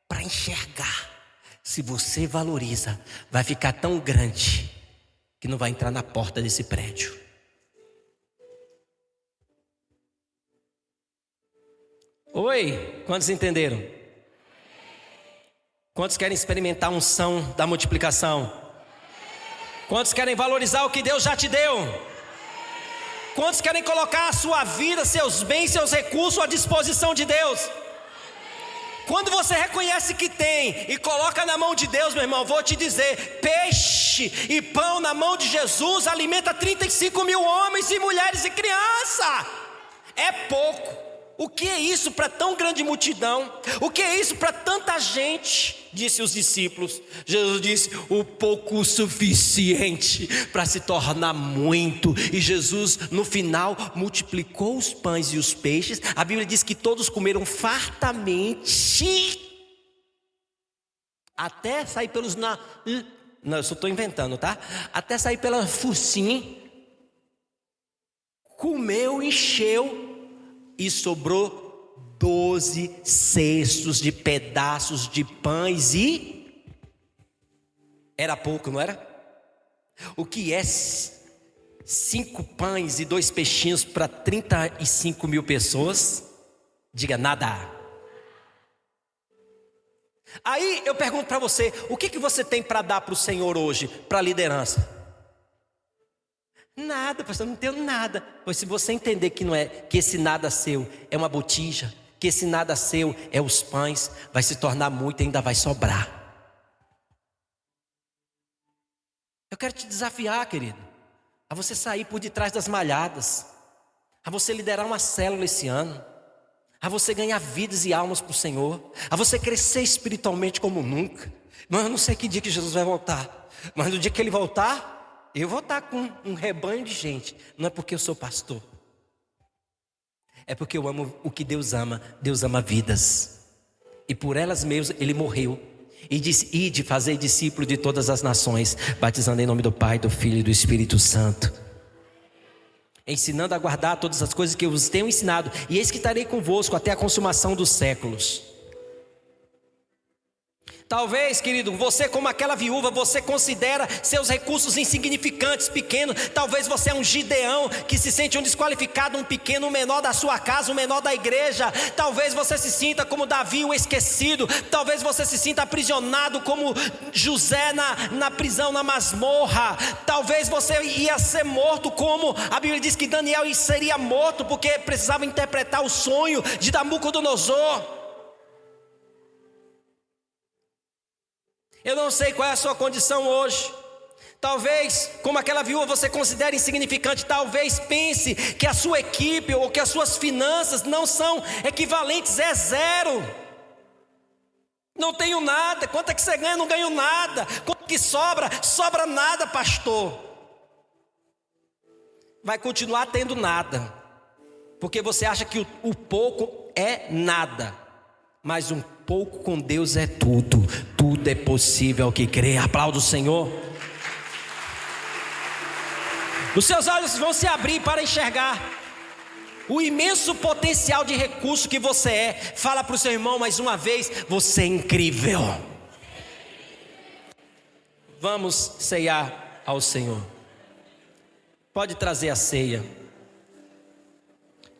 para enxergar, se você valoriza, vai ficar tão grande que não vai entrar na porta desse prédio. Oi, quantos entenderam? Quantos querem experimentar a unção da multiplicação? Quantos querem valorizar o que Deus já te deu? Quantos querem colocar a sua vida, seus bens, seus recursos à disposição de Deus? Quando você reconhece que tem e coloca na mão de Deus, meu irmão, vou te dizer, peixe e pão na mão de Jesus alimenta 35.000 homens e mulheres e crianças. É pouco. O que é isso para tão grande multidão? O que é isso para tanta gente? Disse os discípulos. Jesus disse, o pouco o suficiente para se tornar muito. E Jesus no final multiplicou os pães e os peixes. A Bíblia diz que todos comeram fartamente, até sair pelos não, eu só estou inventando, tá? Até sair pela focinha. Comeu, encheu. E sobrou 12 cestos de pedaços de pães e... Era pouco, não era? O que é 5 pães e 2 peixinhos para 35.000 pessoas? Diga nada. Aí eu pergunto para você, o que você tem para dar para o Senhor hoje, para a liderança? Nada, pastor, não tenho nada. Pois se você entender que não é, que esse nada seu é uma botija, que esse nada seu é os pães, vai se tornar muito e ainda vai sobrar. Eu quero te desafiar, querido, a você sair por detrás das malhadas, a você liderar uma célula esse ano, a você ganhar vidas e almas para o Senhor, a você crescer espiritualmente como nunca. Mas eu não sei que dia que Jesus vai voltar, mas no dia que Ele voltar, eu vou estar com um rebanho de gente. Não é porque eu sou pastor, é porque eu amo o que Deus ama vidas, e por elas mesmas Ele morreu. E disse: ide, fazer discípulo de todas as nações, batizando em nome do Pai, do Filho e do Espírito Santo, ensinando a guardar todas as coisas que eu vos tenho ensinado, e eis que estarei convosco até a consumação dos séculos. Talvez, querido, você como aquela viúva, você considera seus recursos insignificantes, pequenos. Talvez você é um Gideão que se sente um desqualificado, um pequeno, um menor da sua casa, um menor da igreja. Talvez você se sinta como Davi, o esquecido. Talvez você se sinta aprisionado como José na prisão, na masmorra. Talvez você ia ser morto, como a Bíblia diz que Daniel seria morto, porque precisava interpretar o sonho de Nabucodonosor. Eu não sei qual é a sua condição hoje. Talvez, como aquela viúva, você considere insignificante. Talvez pense que a sua equipe ou que as suas finanças não são equivalentes, é zero. Não tenho nada. Quanto é que você ganha? Não ganho nada. Quanto que sobra? Sobra nada, pastor. Vai continuar tendo nada, porque você acha que o pouco é nada, mas um pouco com Deus é tudo. Tudo é possível ao que crê. Aplauda o Senhor. Os seus olhos vão se abrir para enxergar o imenso potencial de recurso que você é. Fala para o seu irmão mais uma vez: você é incrível. Vamos ceiar ao Senhor. Pode trazer a ceia.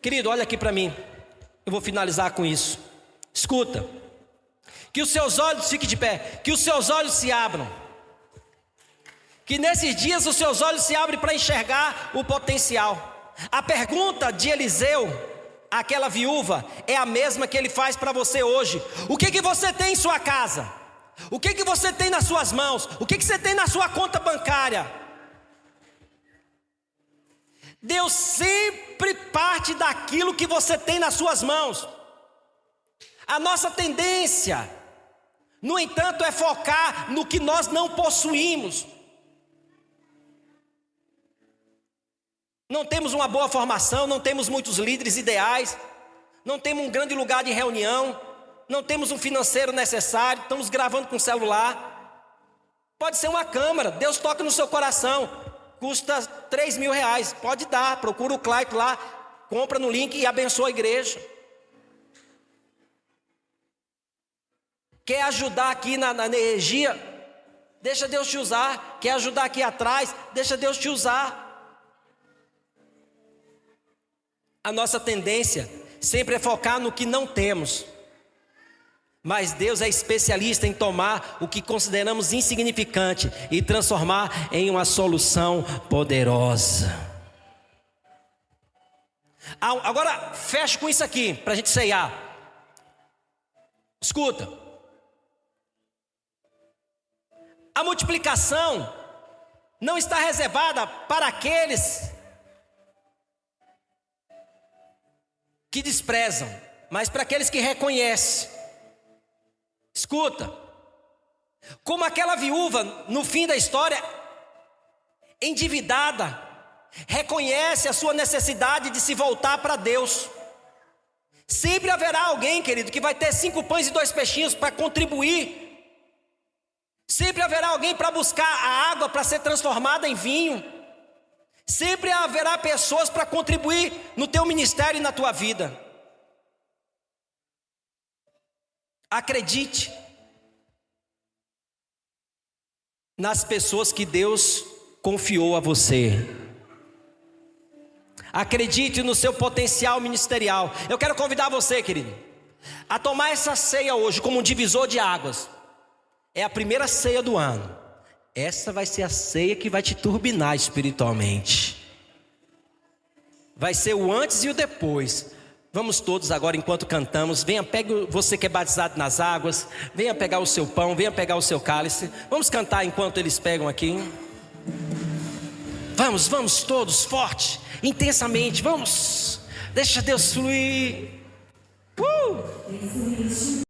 Querido, olha aqui para mim. Eu vou finalizar com isso. Escuta. Que os seus olhos fiquem de pé, que os seus olhos se abram, que nesses dias os seus olhos se abrem para enxergar o potencial. A pergunta de Eliseu, aquela viúva, é a mesma que ele faz para você hoje. O que você tem em sua casa? O que você tem nas suas mãos? O que você tem na sua conta bancária? Deus sempre parte daquilo que você tem nas suas mãos. A nossa tendência, no entanto, é focar no que nós não possuímos. Não temos uma boa formação, não temos muitos líderes ideais, não temos um grande lugar de reunião, não temos um financeiro necessário, estamos gravando com celular. Pode ser uma câmera, Deus toca no seu coração, custa R$3.000, pode dar, procura o Clayton lá, compra no link e abençoa a igreja. Quer ajudar aqui na energia? Deixa Deus te usar. Quer ajudar aqui atrás? Deixa Deus te usar. A nossa tendência sempre é focar no que não temos. Mas Deus é especialista em tomar o que consideramos insignificante e transformar em uma solução poderosa. Agora feche com isso aqui, para a gente ceiar. Escuta. A multiplicação não está reservada para aqueles que desprezam, mas para aqueles que reconhecem. Escuta, como aquela viúva no fim da história, endividada, reconhece a sua necessidade de se voltar para Deus. Sempre haverá alguém, querido, que vai ter 5 pães e 2 peixinhos para contribuir. Sempre haverá alguém para buscar a água para ser transformada em vinho. Sempre haverá pessoas para contribuir no teu ministério e na tua vida. Acredite nas pessoas que Deus confiou a você. Acredite no seu potencial ministerial. Eu quero convidar você, querido, a tomar essa ceia hoje como um divisor de águas. É a primeira ceia do ano. Essa vai ser a ceia que vai te turbinar espiritualmente. Vai ser o antes e o depois. Vamos todos agora, enquanto cantamos, venha, pegue você que é batizado nas águas, venha pegar o seu pão, venha pegar o seu cálice. Vamos cantar enquanto eles pegam aqui. Vamos todos, forte, intensamente, vamos. Deixa Deus fluir.